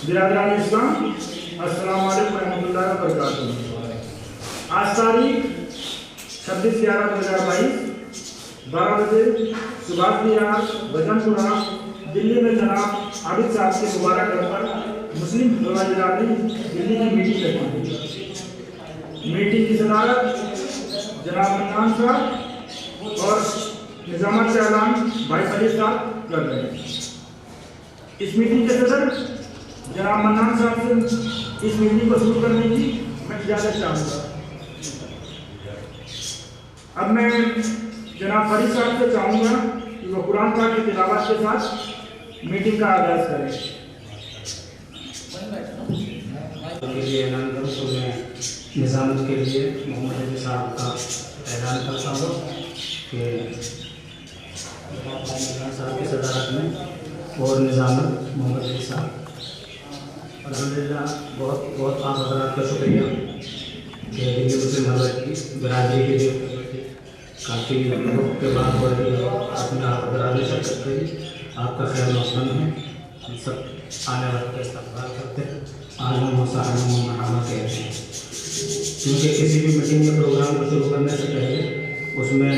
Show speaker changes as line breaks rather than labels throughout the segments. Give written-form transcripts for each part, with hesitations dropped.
बिरादरान इस्लाम, अस्सलाम वालेकुम रहमतुल्लाहि व बरकातुहू। आज तारीख 26/11/2022 12 बजे सुभाष विहार बजनपुरा दिल्ली में जनाब आबिद साहब के मुबारक घर पर मुस्लिम फलाही दिल्ली की मीटिंग रखी है। मीटिंग की सदारत जनाब मन्नान साहब और निजामत से ऐलान भाई फरीद साहब कर रहे हैं। इस मीटिंग के सदर जनाब मन्नान साहब से इस मीटिंग को शुरू करने की मैं इजाज़त चाहूँगा। अब मैं जनाब फरीद साहब से चाहूँगा कि वो कुरान पाक की तिलावत के साथ मीटिंग का आगाज़ करें।
के लिए ऐलान करूँ तो मैं निज़ामत के लिए मोहम्मद अली साहब का ऐलान करता हूँ कि साहब की सदारत में और निज़ामत मोहम्मद अली साहब। अल्हम्दुलिल्लाह बहुत बहुत आप हज़रात का शुक्रिया कि दिल्ली मुस्लिम हज़रत की बिरादरी के लिए काफ़ी वक्त के बाद अपने आप हज़रात में शिरकत करी। आपका खैर मौसम है, हम सब आने वाले का इस्तक़बाल करते हैं। आज हम मरहबा कहते हैं क्योंकि किसी भी मीटिंग या प्रोग्राम को शुरू करने से पहले उसमें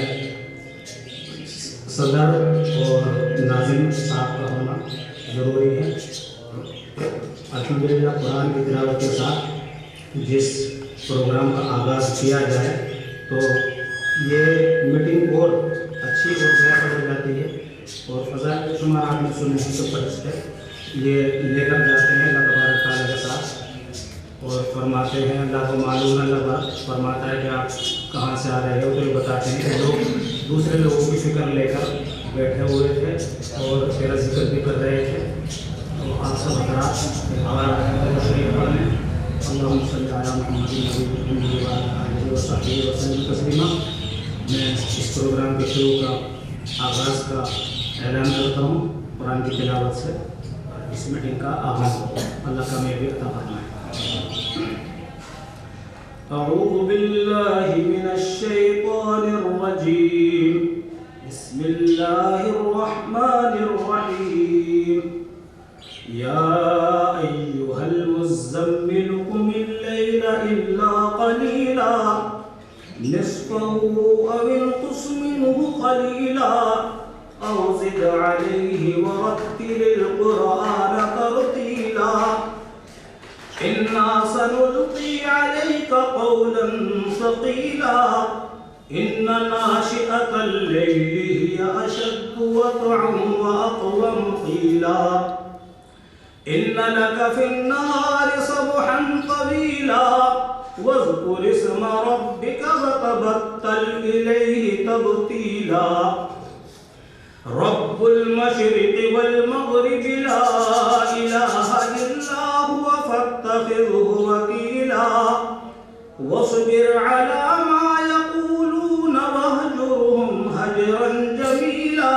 सदर और नाज़िम साहब का होना ज़रूरी है। अल्हम्दुलिल्लाह कुरान की तिलावत के साथ जिस प्रोग्राम का आगाज़ किया जाए तो ये मीटिंग और अच्छी और बेहतर हो जाती है। और फ़ज़ाइल शुमार आपने सुने हैं तो फरिश्ते ये लेकर जाते हैं अल्लाह तबारक तआला के साथ और फरमाते हैं, अल्लाह को मालूम है, अल्लाह फरमाता है कि आप कहाँ से आ रहे हो, तो ये बताते हैं कि लोग दूसरे लोगों की फ़िक्र लेकर बैठे हुए थे और तेरा जिक्र भी कर रहे थे। तो आप सब हज़रात हमारा शरीफ पढ़ लें। अल्लाहुम्मा सल्ली अला मुहम्मद व सल्लिम तस्लीमा। मैं इस प्रोग्राम के शुरू का आगाज़ का ऐलान करता हूँ कुरान की तिलावत से। इस मीटिंग का आगाज़ अल्लाह का मेरे अता फरमाए। अऊज़ु बिल्लाहि मिनश शैतानिर रजीम। बिस्मिल्लाहिर रहमानिर रहीम। या अय्युहल मुज़्ज़म्मिल क़ुमिल लैला इल्ला क़लीला निस्फ़हु अव इंक़ुस मिन्हु क़लीला औ ज़िद अलैहि वरत्तिलिल क़ुरआन तरतीला। इन्ना सनुल्क़ी अलैका क़ौलन सक़ीला। इन्ना नाशिअतल लैलि हिय अशद्दु वक़अन व अक़वम क़ीला। इन्ना लका फ़िन्नाहारि सबहन तवीला वज़्कुर इस्म रब्बिका वतबत्तल इलैहि तब्तीला रब्बुल मशरिक़ि वल मग़रिबि ला इलाहा इल्ला हुवा फत्तख़िज़हु वकीला वस्बिर अला मा यक़ूलून वहजुरहुम हजरन जमीला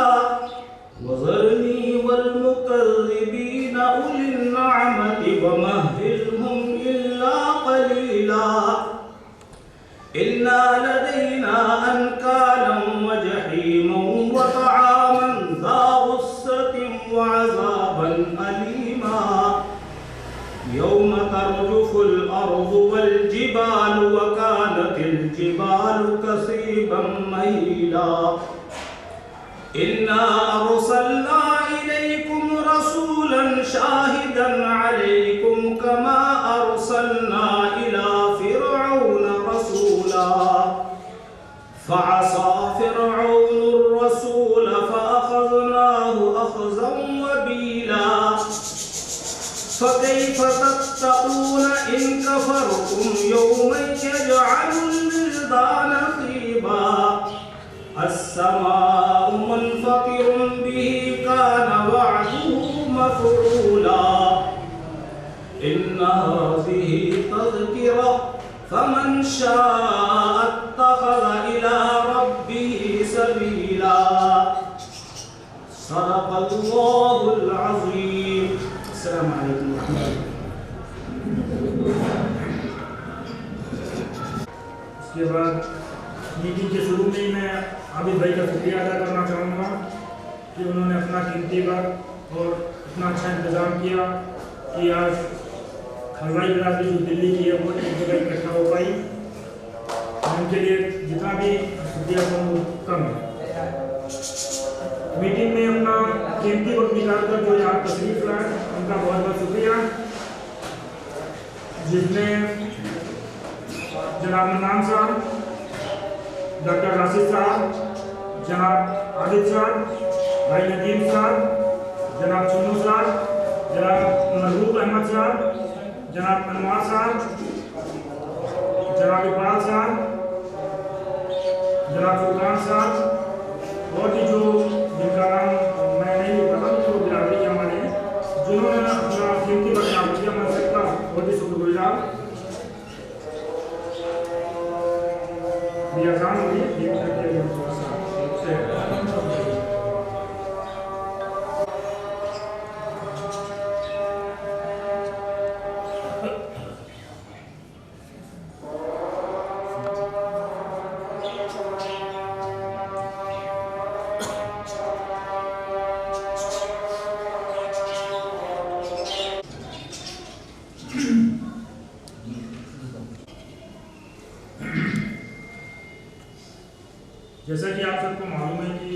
वज़रनी वल मुकज़्ज़िबीन उलिन नअमति वमहहिलहुम इल्ला क़लीला इन्ना लदैना अनकालन व जहीमन व तआमन ज़ा गुस्सतिन व अज़ाबन अलीमा यौम तर्जुफुल अर्ज़ु वल जिबालु व कानतिल जिबालु कसीबन महीला इन्ना अरसलना इलैकुम रसूलन शाहिदन अलैकुम कमा अरसलना इला फिरऔन रसूला फअसा फिरऔनुर रसूल फअखज़नाहु अखज़न वबीला फकैफ तत्तक़ून इन कफ़रतुम यौमन यजअलुल विल्दान ग़ीबा अस्समाउ मुनफ़तिरुन बिही कान वअदुहु मफ़ऊला इन्ना हाज़िही तज़किरा फमन शाअ इत्तख़ज़ इला रब्बिही सबीला सदक़ल्लाहुल अज़ीम। अस्सलामु अलैकुम व रहमतुल्लाह।
इसके बाद मीटिंग के शुरू में ही मैं आबिद भाई का शुक्रिया अदा करना चाहूँगा कि उन्होंने अपना कीमती वक्त और इतना अच्छा इंतज़ाम किया कि आज हलवाई बिरादरी जो दिल्ली की है वो एक जगह इकट्ठा हो पाई। उनके लिए जितना भी शुक्रिया करूँ कम है। मीटिंग में अपना कीमती वक्त निकाल कर जो यहाँ तशरीफ लाए उनका बहुत बहुत शुक्रिया, जिसमें जनाब मन्नान साहब, डॉक्टर राशिद साहब, जनाब आदिल साहब, भाई नदीम साहब, जनाब चुन्नू साहब, जनाब महबूब अहमद साहब, जनाब अनवार साहब, जनाब इकबाल साहब, जनाब फुरकान साहब और भी जो जिनका नाम मैं नहीं पता तो बिरादरी के हमारे हैं जिन्होंने अपना कीमती वक्त काम किया। मैं सबका बहुत ही शुक्रगुजार। आसान होगी जैसा कि आप सबको मालूम है कि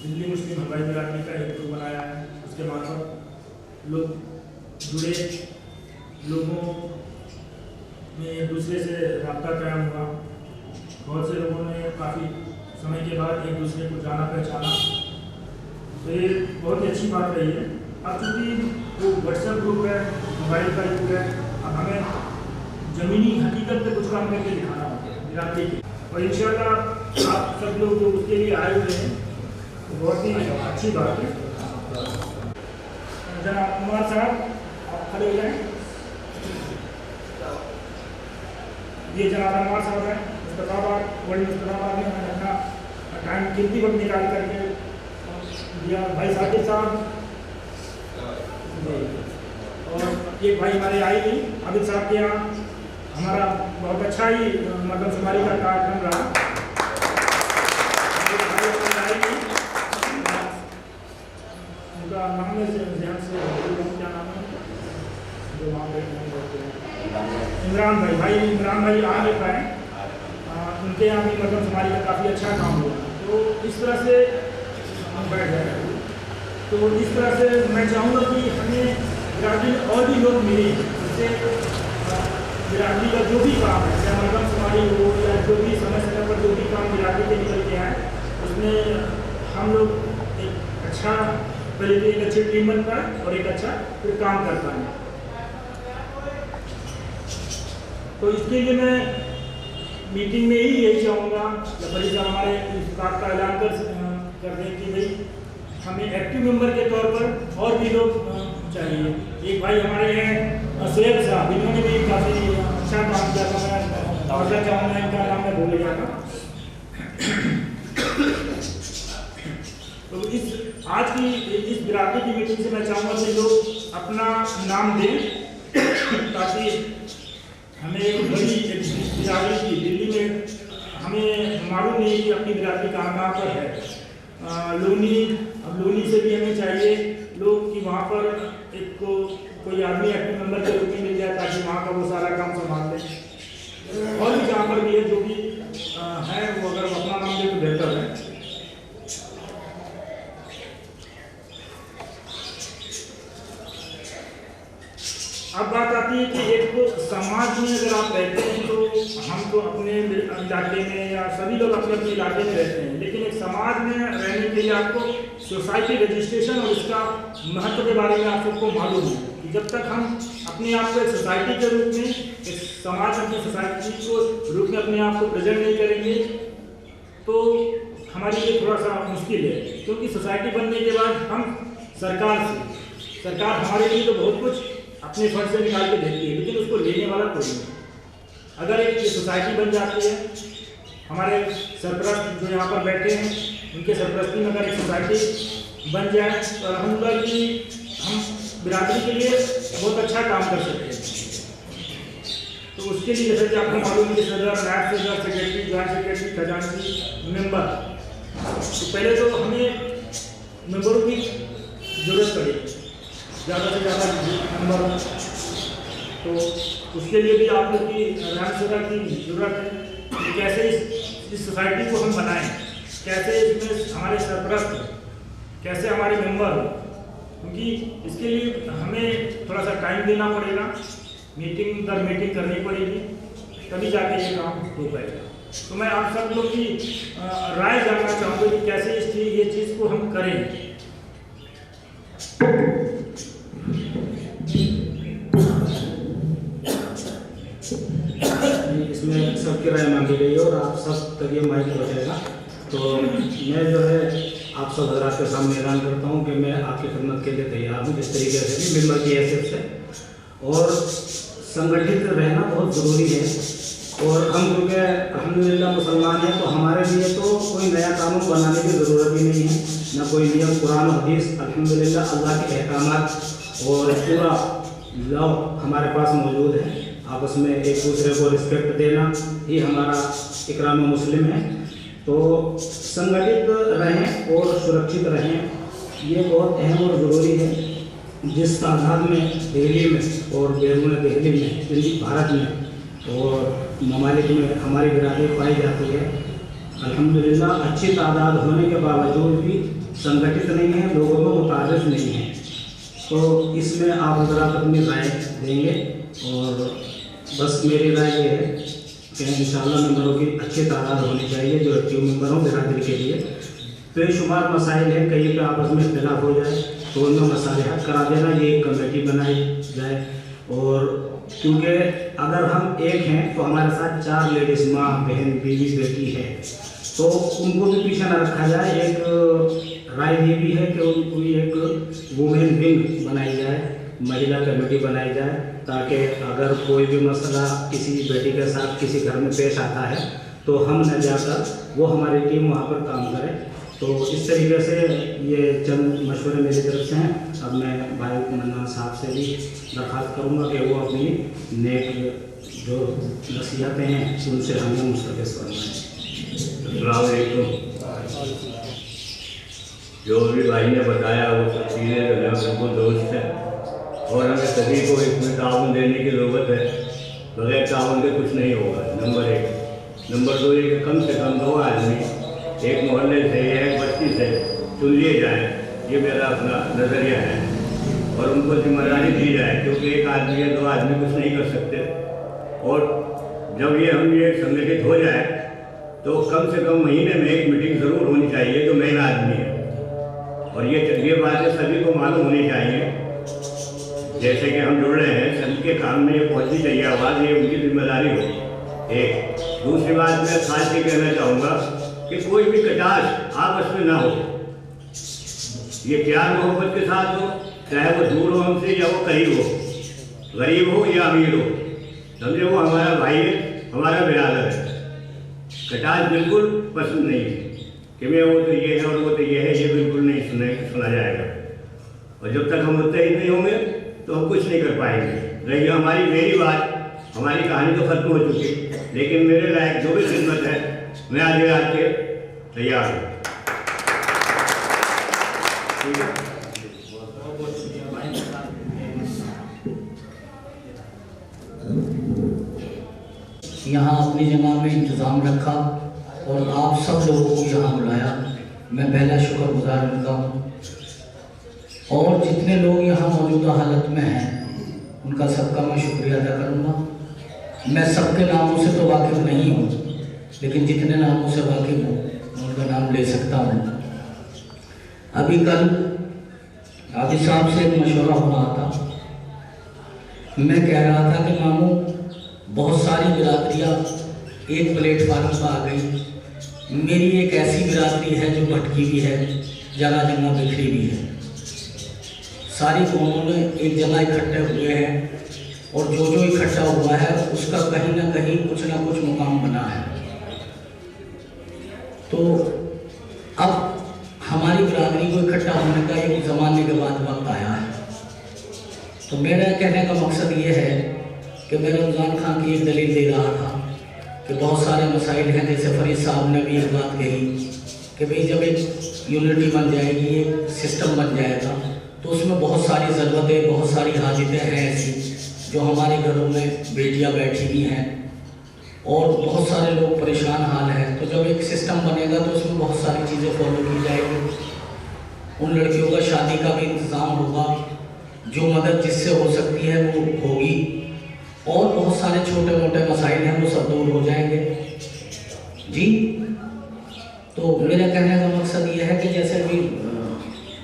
दिल्ली मुस्लिम हलवाई बिरादरी का एक ग्रुप बनाया है, उसके मार्फत लोग जुड़े, लोगों में एक दूसरे से रब्ता कायम हुआ। बहुत से लोगों ने काफ़ी समय के बाद एक दूसरे को जाना पहचाना, तो ये बहुत ही अच्छी बात रही है। अब चूँकि वो व्हाट्सएप ग्रुप है, मोबाइल का युग है, अब हमें ज़मीनी हकीकत पे कुछ काम करके दिखाना होता है बिरादरी के, और इंशाल्लाह आप सब लोग जो उसके लिए आए हुए हैं तो बहुत ही अच्छी बात है। जनाब कुमार साहब आप खड़े हो जाएं। ये जनाब कुमार साहब हैं मुस्तफाबाद, वर्ल्ड मुस्तफाबाद में उन्होंने अपना टाइम कीमती वक्त निकाल करके दिया। भाई साकिब साहब और एक भाई हमारे आई नहीं आबिद साहब के यहाँ हमारा बहुत अच्छा ही मरदमशुमारी का कार्यक्रम रहा। उनका नाम है ध्यान से क्या नाम है जो वहाँ पे इमरान भाई इमरान भाई आ नहीं पाए, उनके यहाँ भी मरदमशुमारी का काफ़ी अच्छा काम हुआ। तो इस तरह से हम बैठ जाए, तो इस तरह से मैं चाहूँगा कि हमें बिरादरी और भी लोग मिले, जिससे बिरादरी का जो भी काम है, चाहे मरदमशुमारी हो या जो भी समय समय पर जो भी काम बिरादरी के निकल के आए, उसमें हम लोग एक अच्छा पहले तो एक अच्छी टीम बन पाए और एक अच्छा फिर काम कर पाए। तो इसके लिए मैं मीटिंग में ही यही चाहूँगा जफरी साहब हमारे इस बात का ऐलान कर दें कि भाई हमें एक्टिव मेंबर के तौर पर और भी लोग चाहिए। एक भाई हमारे हैं सोएब साहब, इन्होंने भी काफ़ी अच्छा काम किया था, मैं और चाहूँगा इनका नाम मैं भूल गया था। तो इस आज की इस बिरादरी की मीटिंग से मैं चाहूँगा कि लोग अपना नाम दें ताकि हमें बड़ी बिरादरी की दिल्ली में हमें मालूम नहीं कि अपनी बिरादरी कहाँ पर है। लोनी से भी हमें चाहिए लोग कि वहाँ पर एक कोई आदमी एक्टिव मेंबर के रूप में मिल जाए ताकि वहाँ का वो सारा काम संभाल ले। और भी जहाँ पर भी है जो भी है वो अगर अपना नाम दे तो बेहतर है। अब बात आती है कि एक तो समाज में अगर आप रहते हैं तो हम तो अपने इलाके में या सभी लोग अपने अपने इलाके में रहते हैं, लेकिन एक समाज में रहने के लिए आपको सोसाइटी रजिस्ट्रेशन और इसका महत्व के बारे में आप सबको मालूम है कि जब तक हम अपने आप को एक सोसाइटी के रूप में एक समाज अपनी सोसाइटी को रूप में अपने आप को प्रेजेंट नहीं करेंगे तो हमारे लिए थोड़ा सा मुश्किल है। क्योंकि सोसाइटी बनने के बाद हम सरकार हमारे लिए तो बहुत कुछ अपने फंड से निकाल के देती है, लेकिन उसको लेने वाला कोई नहीं। अगर एक सोसाइटी बन जाती है, हमारे सरपरस्त जो यहाँ पर बैठे हैं उनके सरपरस्ती में अगर एक सोसाइटी बन जाए तो अल्हम्दुलिल्लाह कि हम बिरादरी के लिए बहुत अच्छा काम कर सकते हैं। तो उसके लिए जैसे कि आपको मालूम है कि सदर, नायब सदर, सेक्रेटरी, जॉइंट सेक्रेटरी, खजांची, मेंबर, तो पहले तो हमें मेंबरों की जरूरत पड़ेगी, ज़्यादा से ज़्यादा नंबर हो, तो उसके लिए भी आप लोग की रहम की ज़रूरत है कि कैसे इस सोसाइटी को हम बनाएं, कैसे इसमें हमारे सरपरस्त, कैसे हमारे मेंबर हो, क्योंकि इसके लिए हमें थोड़ा सा टाइम देना पड़ेगा, मीटिंग दर मीटिंग करनी पड़ेगी, तभी जाके ये काम हो पाएगा। तो मैं आप सब लोग की राय जानना चाहूँगा कि कैसे ये चीज़ को हम करें।
इसमें सबकी राय मांगी गई है और आप सब तक ये माइक पहुँचेगा। तो मैं जो है आप सब हजरात के सामने ऐलान करता हूँ कि मैं आपकी खिदमत के लिए तैयार हूँ, जिस तरीके से भी मेंबर की हैसियत से। और संगठित रहना बहुत ज़रूरी है। और हम क्योंकि अल्हम्दुलिल्लाह मुसलमान हैं तो हमारे लिए तो कोई नया कानून बनाने की ज़रूरत ही नहीं है, ना कोई नियम। कुरान हदीस अल्हम्दुलिल्लाह अल्लाह के अहकामात और पूरा लॉ हमारे पास मौजूद है। आपस में एक दूसरे को रिस्पेक्ट देना ही हमारा इकराम मुस्लिम है। तो संगठित रहें और सुरक्षित रहें, ये बहुत अहम और ज़रूरी है। जिस तादाद में दिल्ली में और बैरून दिल्ली में, दिल्ली भारत में और ममालिक में हमारी बिरादरी पाई जाती है, अल्हम्दुलिल्लाह अच्छी तादाद होने के बावजूद भी संगठित नहीं है, लोगों को मुतारिफ नहीं है। तो इसमें आप हज़रात अपनी राय देंगे और बस मेरी राय ये है कि इंशाअल्लाह मेंबरों की अच्छी तादाद होनी चाहिए जो एक्टिव मेंबर हों बिरादरी के लिए। बेशुमार मसाइल हैं, कहीं पे आपस में इख्तिलाफ हो जाए तो उनमें मसालिहत करा देना, ये एक कमेटी बनाई जाए। और क्योंकि अगर हम एक हैं तो हमारे साथ 4 लेडीज़, माँ, बहन, बीवी, बेटी है, तो उनको भी पीछे न रखा जाए। एक राय ये भी है कि उनको एक वुमेन विंग बनाई जाए, महिला कमेटी बनाई जाए, ताकि अगर कोई भी मसला किसी बेटी के साथ किसी घर में पेश आता है तो हम न जाकर वो हमारी टीम वहाँ पर काम करे। तो इस तरीके से ये चंद मशवरे मेरी तरफ से हैं। अब मैं भाई मन्नान साहब से भी दरख्वास्त करूँगा कि वो अपनी नेक जो नसीहतें हैं उनसे हमें मुस्तफ़
फरमाएं। जो भी भाई ने बताया वो सब चीज़ें जो है बिल्कुल दुरुस्त है और हमें सभी को इसमें ताउन देने की ज़रूरत है। बगैर ताउन के कुछ नहीं होगा, नंबर 1। नंबर 2 ये कि कम से कम 2 आदमी एक मोहल्ले से या एक बस्ती से चुन लिए जाए, ये मेरा अपना नज़रिया है। और उनको जिम्मेदारी दी जाए, क्योंकि एक आदमी या 2 आदमी कुछ नहीं कर सकते। और जब ये संगठित हो जाए तो कम से कम महीने में एक मीटिंग ज़रूर होनी चाहिए जो मेन आदमी है। और ये बातें सभी को मालूम होनी चाहिए। जैसे कि हम जुड़ रहे हैं, सबके काम में ये पहुँचनी चाहिए आवाज़, ये उनकी जिम्मेदारी हो। एक दूसरी बात मैं खास ये कहना चाहूँगा कि कोई भी कटाश आपस में ना हो, ये प्यार मोहब्बत के साथ हो, चाहे वो दूर हो हमसे या वो करीब हो, गरीब हो या अमीर हो, समझे, वो हमारा भाई है, हमारा बिरादर है। कटाश बिल्कुल पसंद नहीं है कि मैं वो तो ये है और वो तो ये है, ये बिल्कुल नहीं सुना जाएगा। और जब तक हम मुत्तहिद नहीं होंगे तो हम कुछ नहीं कर पाएंगे। रही हमारी मेरी बात, हमारी कहानी तो खत्म हो चुकी, लेकिन मेरे लायक जो भी खिदमत है मैं आगे आके तैयार हूँ। ठीक है।
यहाँ अपनी जगह में इंतज़ाम रखा और आप सब लोगों को यहाँ बुलाया, मैं पहला शुक्रगुजार उनका हूँ। और जितने लोग यहाँ मौजूदा हालत में हैं उनका सबका मैं शुक्रिया अदा करूँगा। मैं सबके नामों से तो वाकिफ़ नहीं हूँ, लेकिन जितने नामों से वाकिफ़ हूँ उनका नाम ले सकता हूँ। अभी कल आदि साहब से एक मशवरा हो रहा था, मैं कह रहा था कि मामू बहुत सारी बिरादरियाँ एक प्लेटफार्म पर आ गई, मेरी एक ऐसी बिरादरी है जो भटकी भी है, जगह जगह बिखरी भी है। सारी कौमों में एक जगह इकट्ठे हुए हैं और जो जो इकट्ठा हुआ है उसका कहीं ना कहीं कुछ ना कुछ मुकाम बना है। तो अब हमारी बिरादरी को इकट्ठा होने का एक ज़माने के बाद वक्त आया है। तो मेरा कहने का मकसद ये है कि मैं रमज़ान खान की एक दलील दे रहा था कि बहुत सारे मसाइल हैं, जैसे फरीद साहब ने भी एक बात कही कि भाई जब एक यूनिटी बन जाएगी, एक सिस्टम बन जाएगा, तो उसमें बहुत सारी ज़रूरतें, बहुत सारी हाजतें हैं ऐसी जो हमारे घरों में बेटियां बैठी हुई हैं और बहुत सारे लोग परेशान हाल हैं। तो जब एक सिस्टम बनेगा तो उसमें बहुत सारी चीज़ें फॉलो की जाएगी। उन लड़कियों का शादी का भी इंतज़ाम होगा, जो मदद जिससे हो सकती है वो होगी, और बहुत सारे छोटे मोटे मसाइल हैं वो सब दूर हो जाएंगे जी। तो मेरा कहने का मकसद ये है कि जैसे भी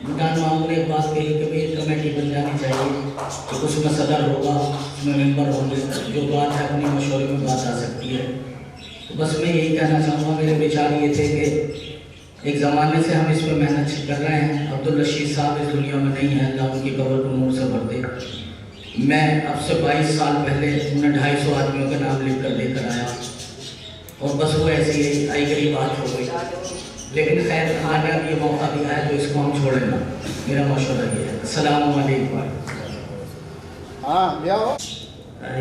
मुटान मामू ने एक बात कही कि भाई कमेटी बन जानी चाहिए, तो उसमें सदर होगा, उसमें मेंबर होंगे, जो बात है अपनी मशवरे में बात आ सकती है। तो बस मैं यही कहना चाहूँगा, मेरे विचार ये थे कि एक ज़माने से हम इस पर मेहनत कर रहे हैं। अब्दुल रशीद साहब इस दुनिया में नहीं है, अल्लाह उनकी कब्र को नूर से भर दे। मैं अब से 22 साल पहले उन्हें 250 आदमियों के नाम लिख कर देकर आया और बस वो ऐसी ही आई गई बात हो गई। लेकिन खैर आने अब ये मौका दिया है तो इसको हम छोड़ें ना, मेरा मशवरा ये है। अस्सलाम वालेकुम।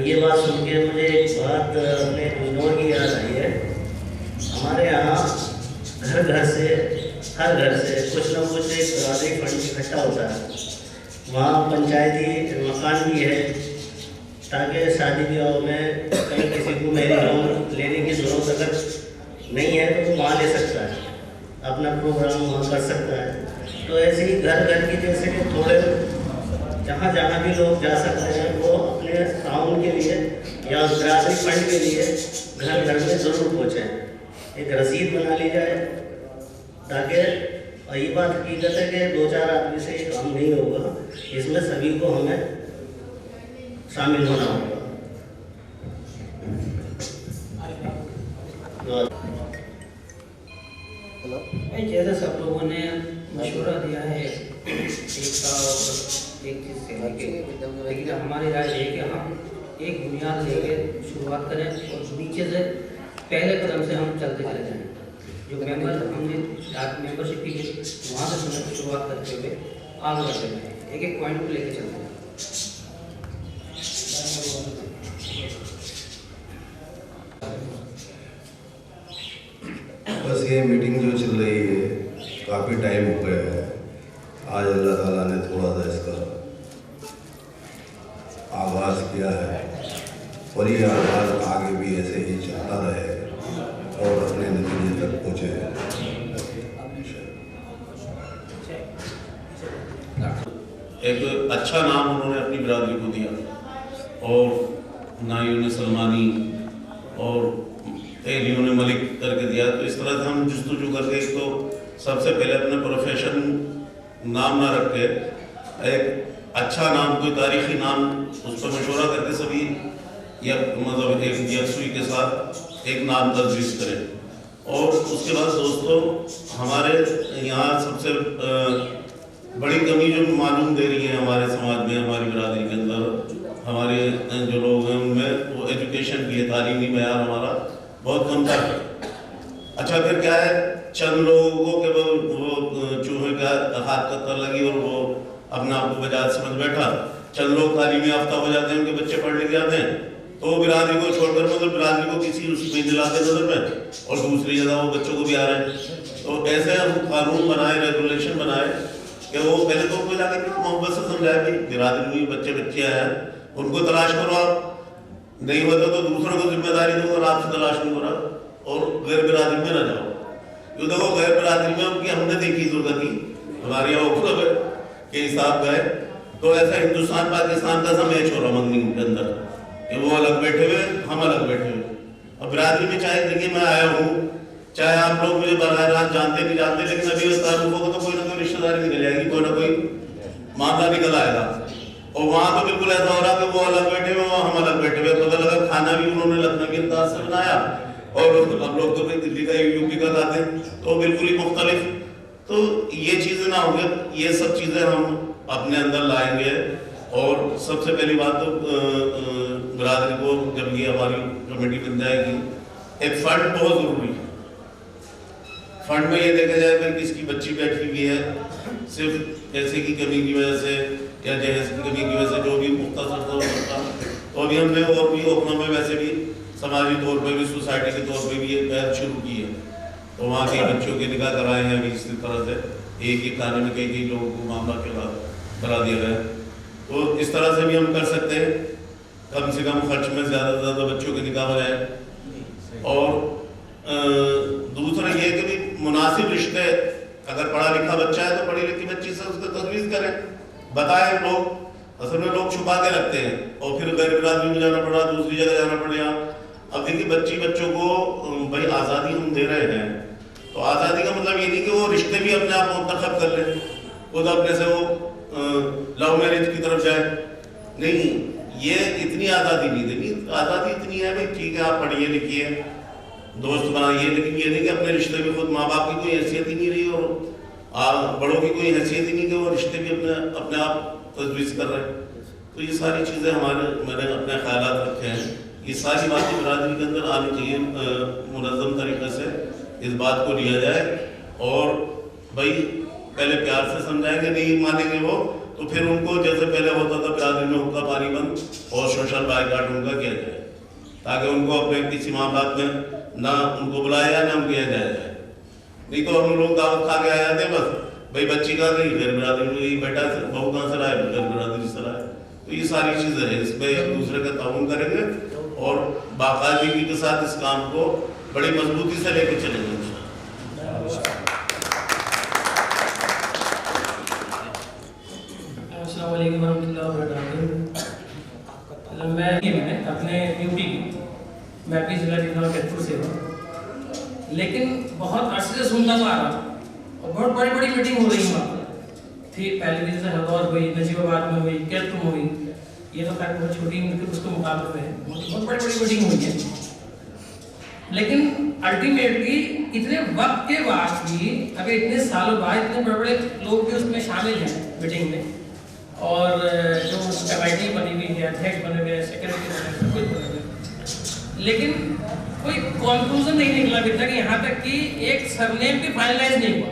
ये बात सुन के मुझे एक बात अपने बुजुर्गों की याद आई है। हमारे यहाँ घर घर से, हर घर से कुछ न कुछ एक बरादरी फंड इकट्ठा होता है। वहाँ पंचायती मकान भी है ताकि शादी ब्याह में कहीं किसी को मेरी लोन लेने की ज़रूरत अगर नहीं है तो वो वहाँ ले सकता है, अपना प्रोग्राम वहाँ कर सकता है। तो ऐसे ही घर घर की, जैसे कि थोड़े जहाँ जहाँ भी लोग जा सकते हैं वो अपने टाउन के लिए या बरादरी फंड के लिए घर घर में ज़रूर पहुँचें। एक रसीद बना ली जाए ताकि, और ये बात हकीकत है कि 2-4 आदमी से ये काम नहीं होगा, इसमें सभी को हमें शामिल होना होगा।
जैसे सब लोगों ने मशवरा दिया है एकता और एक चीज़ से लेकिन हमारी राय है कि हम एक बुनियाद लेके शुरुआत करें और नीचे से पहले कदम से हम चलते चले जाएँ। जो मेंबर हमने मेंबरशिप की वहाँ से शुरुआत करते हुए आगे बढ़ते हैं, एक एक पॉइंट को लेके चलते हैं।
बस ये मीटिंग जो चल रही है काफ़ी टाइम हो गया है। आज अल्लाह ताला ने थोड़ा सा इसका आगाज़ किया है और ये आगाज़ आगे भी ऐसे ही चलता रहे और अपने नतीजे तक पहुँचे।
एक अच्छा नाम उन्होंने अपनी बिरादरी को दिया और नाइयों ने सलमानी और एलियों ने मलिक करके दिया। तो इस तरह से हम जुस्तजू करके तो सबसे पहले अपने प्रोफेशन नाम ना रख के एक अच्छा नाम, कोई तारीखी नाम, उस पर मशवरा करके सभी मतलब एक यकसुई के साथ एक नाम तजवीज़ करें। और उसके बाद दोस्तों, हमारे यहाँ सबसे बड़ी कमी जो मालूम दे रही है हमारे समाज में, हमारी बिरादरी के अंदर, हमारे जो लोग हैं उनमें, वो एजुकेशन की है, तालीमी मयार हमारा बहुत कम था। अच्छा, फिर क्या है, चंद लोगों के वो चूहे का हाथ कतर लगी और वो अपने आप को बजाज समझ बैठा, चंद लोग तालीमी याफ्ता हो जाते हैं, उनके बच्चे पढ़ लिख जाते हैं, तो बिरादरी को छोड़कर मतलब बिरादरी को किसी उसमें दिलाते नजर में, और दूसरी जगह वो बच्चों को भी आ रहे हैं। तो ऐसे हम कानून बनाए, रेगुलेशन बनाए कि वो पहले तो उनको जाकर मोहब्बत से समझाए कि बिरादरी में बच्चे बच्चियाँ हैं, उनको तलाश करो, आप नहीं होता तो दूसरों को जिम्मेदारी दो और आपसे तलाश नहीं हो रहा, और गैर बिरादरी में ना जाओ। क्यों देखो, गैर बिरादरी में उनकी हमने देखी दुर्गति, हमारे यहाँ उपलब्ध है कि हिसाब गए, तो ऐसा हिंदुस्तान पाकिस्तान का समय छोड़ा मंगनी के अंदर कि वो अलग बैठे हुए, हम अलग बैठे हुए। अब बिरादरी में चाहे देखिए मैं आया हूँ, चाहे आप लोग मुझे बराह रास्त जानते नहीं जानते, लेकिन अभी ताल्लुकों को तो कोई ना कोई रिश्तेदारी निकल जाएगी, कोई ना कोई मामला निकल आएगा। और वहाँ तो बिल्कुल ऐसा हो रहा कि वो अलग बैठे हुए, हम अलग बैठे हुए, पता लगा खाना भी उन्होंने लखनऊ के अंदाज से बनाया और हम लोग तो भाई दिल्ली का यूपी का खाते हैं, तो बिल्कुल ही मुख्तलिफ। तो ये चीज़ें ना होंगे, ये सब चीज़ें हम अपने अंदर लाएंगे। और सबसे पहली बात तो बिरादरी को, जब ये हमारी कमेटी बन जाएगी, एक फंड बहुत ज़रूरी है। फंड में ये देखा जाए कि किसकी बच्ची बैठी हुई है, सिर्फ पैसे की कमी की वजह से या जहेज की कमी की वजह से जो भी मुख्तसर हो सकता। तो अभी हमने और भी ओखला में वैसे भी समाजी तौर पर भी, सोसाइटी के तौर पर भी ये पहल शुरू की है। तो वहाँ के बच्चों के निकाह कराए हैं अभी इसी तरह से, एक ही खाने में कई लोगों को मामला करा दिया गया है। तो इस तरह से भी हम कर सकते हैं, कम से कम खर्च में ज़्यादा से ज़्यादा बच्चों के निकाह हो जाए। और दूसरा ये कि भी मुनासिब रिश्ते, अगर पढ़ा लिखा बच्चा है तो पढ़ी लिखी बच्ची से उसको तजवीज़ करें, बताएं। लोग असल में लोग छुपा के रखते हैं और फिर गैर बिरादरी में जाना पड़ा, दूसरी जगह जाना पड़ा। अब देखिए बच्चों को भाई आज़ादी हम दे रहे हैं, तो आज़ादी का मतलब ये नहीं कि वो रिश्ते भी अपने आप मुंतखब कर लें, खुद अपने से वो लव मैरिज की तरफ जाए, नहीं, ये इतनी आज़ादी नहीं देनी। आज़ादी इतनी है भाई ठीक है, आप पढ़िए लिखिए, दोस्त बनाइए, लेकिन ये नहीं कि अपने रिश्ते में खुद माँ बाप की कोई हैसियत ही नहीं रही और बड़ों की कोई हैसियत ही नहीं कि वो रिश्ते भी अपने आप तजवीज़ कर रहे हैं। तो ये सारी चीज़ें मैंने अपने ख्यालात रखे हैं, ये सारी बातें बिरादरी के अंदर आनी चाहिए, मुनज़्ज़म तरीक़े से इस बात को लिया जाए। और भाई पहले प्यार से समझाएंगे, नहीं मानेंगे वो, तो फिर उनको जैसे पहले होता था बिरादरी में हुक्का पानी बंद और सोशल बाइकाट उनका किया जाए, ताकि उनको अपने किसी मामला में ना उनको बुलाया जाए ना उनके यहाँ जाया जाए। नहीं तो हम लोग दावत खा के आ जाते हैं, बस भाई बच्ची कहाँ गई, गैर बिरादरी में गई, बेटा बहू कहाँ से लाए, गैर बिरादरी से लाए। तो ये सारी चीज़ें हैं, इसमें एक दूसरे का ताउन करेंगे और बाकायदगी के साथ इस काम को बड़ी मजबूती से लेकर चलेंगे।
मैं अपने यूपी की, मैं भी जिला जयपुर से हूँ, लेकिन बहुत अर्से से सुनता तो आ रहा और बहुत बड़ी बड़ी मीटिंग हो रही है वहाँ पर थी। पहले दिन से हरदौर हुई, नजीबाबाद में हुई, कैथल में हुई, ये तो खैर बहुत छोटी उसके मुकाबले में बहुत बड़ी बड़ी मीटिंग हुई है। लेकिन अल्टीमेटली इतने वक्त के बाद भी, अगर इतने सालों बाद इतने बड़े बड़े लोग भी उसमें शामिल हैं मीटिंग में, और जो कमेटी बनी हुई है, अध्यक्ष बने हुए, सेक्रेटरी बने हुए, सब कुछ बने हुए, लेकिन कोई कंक्लूजन नहीं निकला अभी तक, यहाँ तक कि एक सरनेम भी फाइनलाइज नहीं हुआ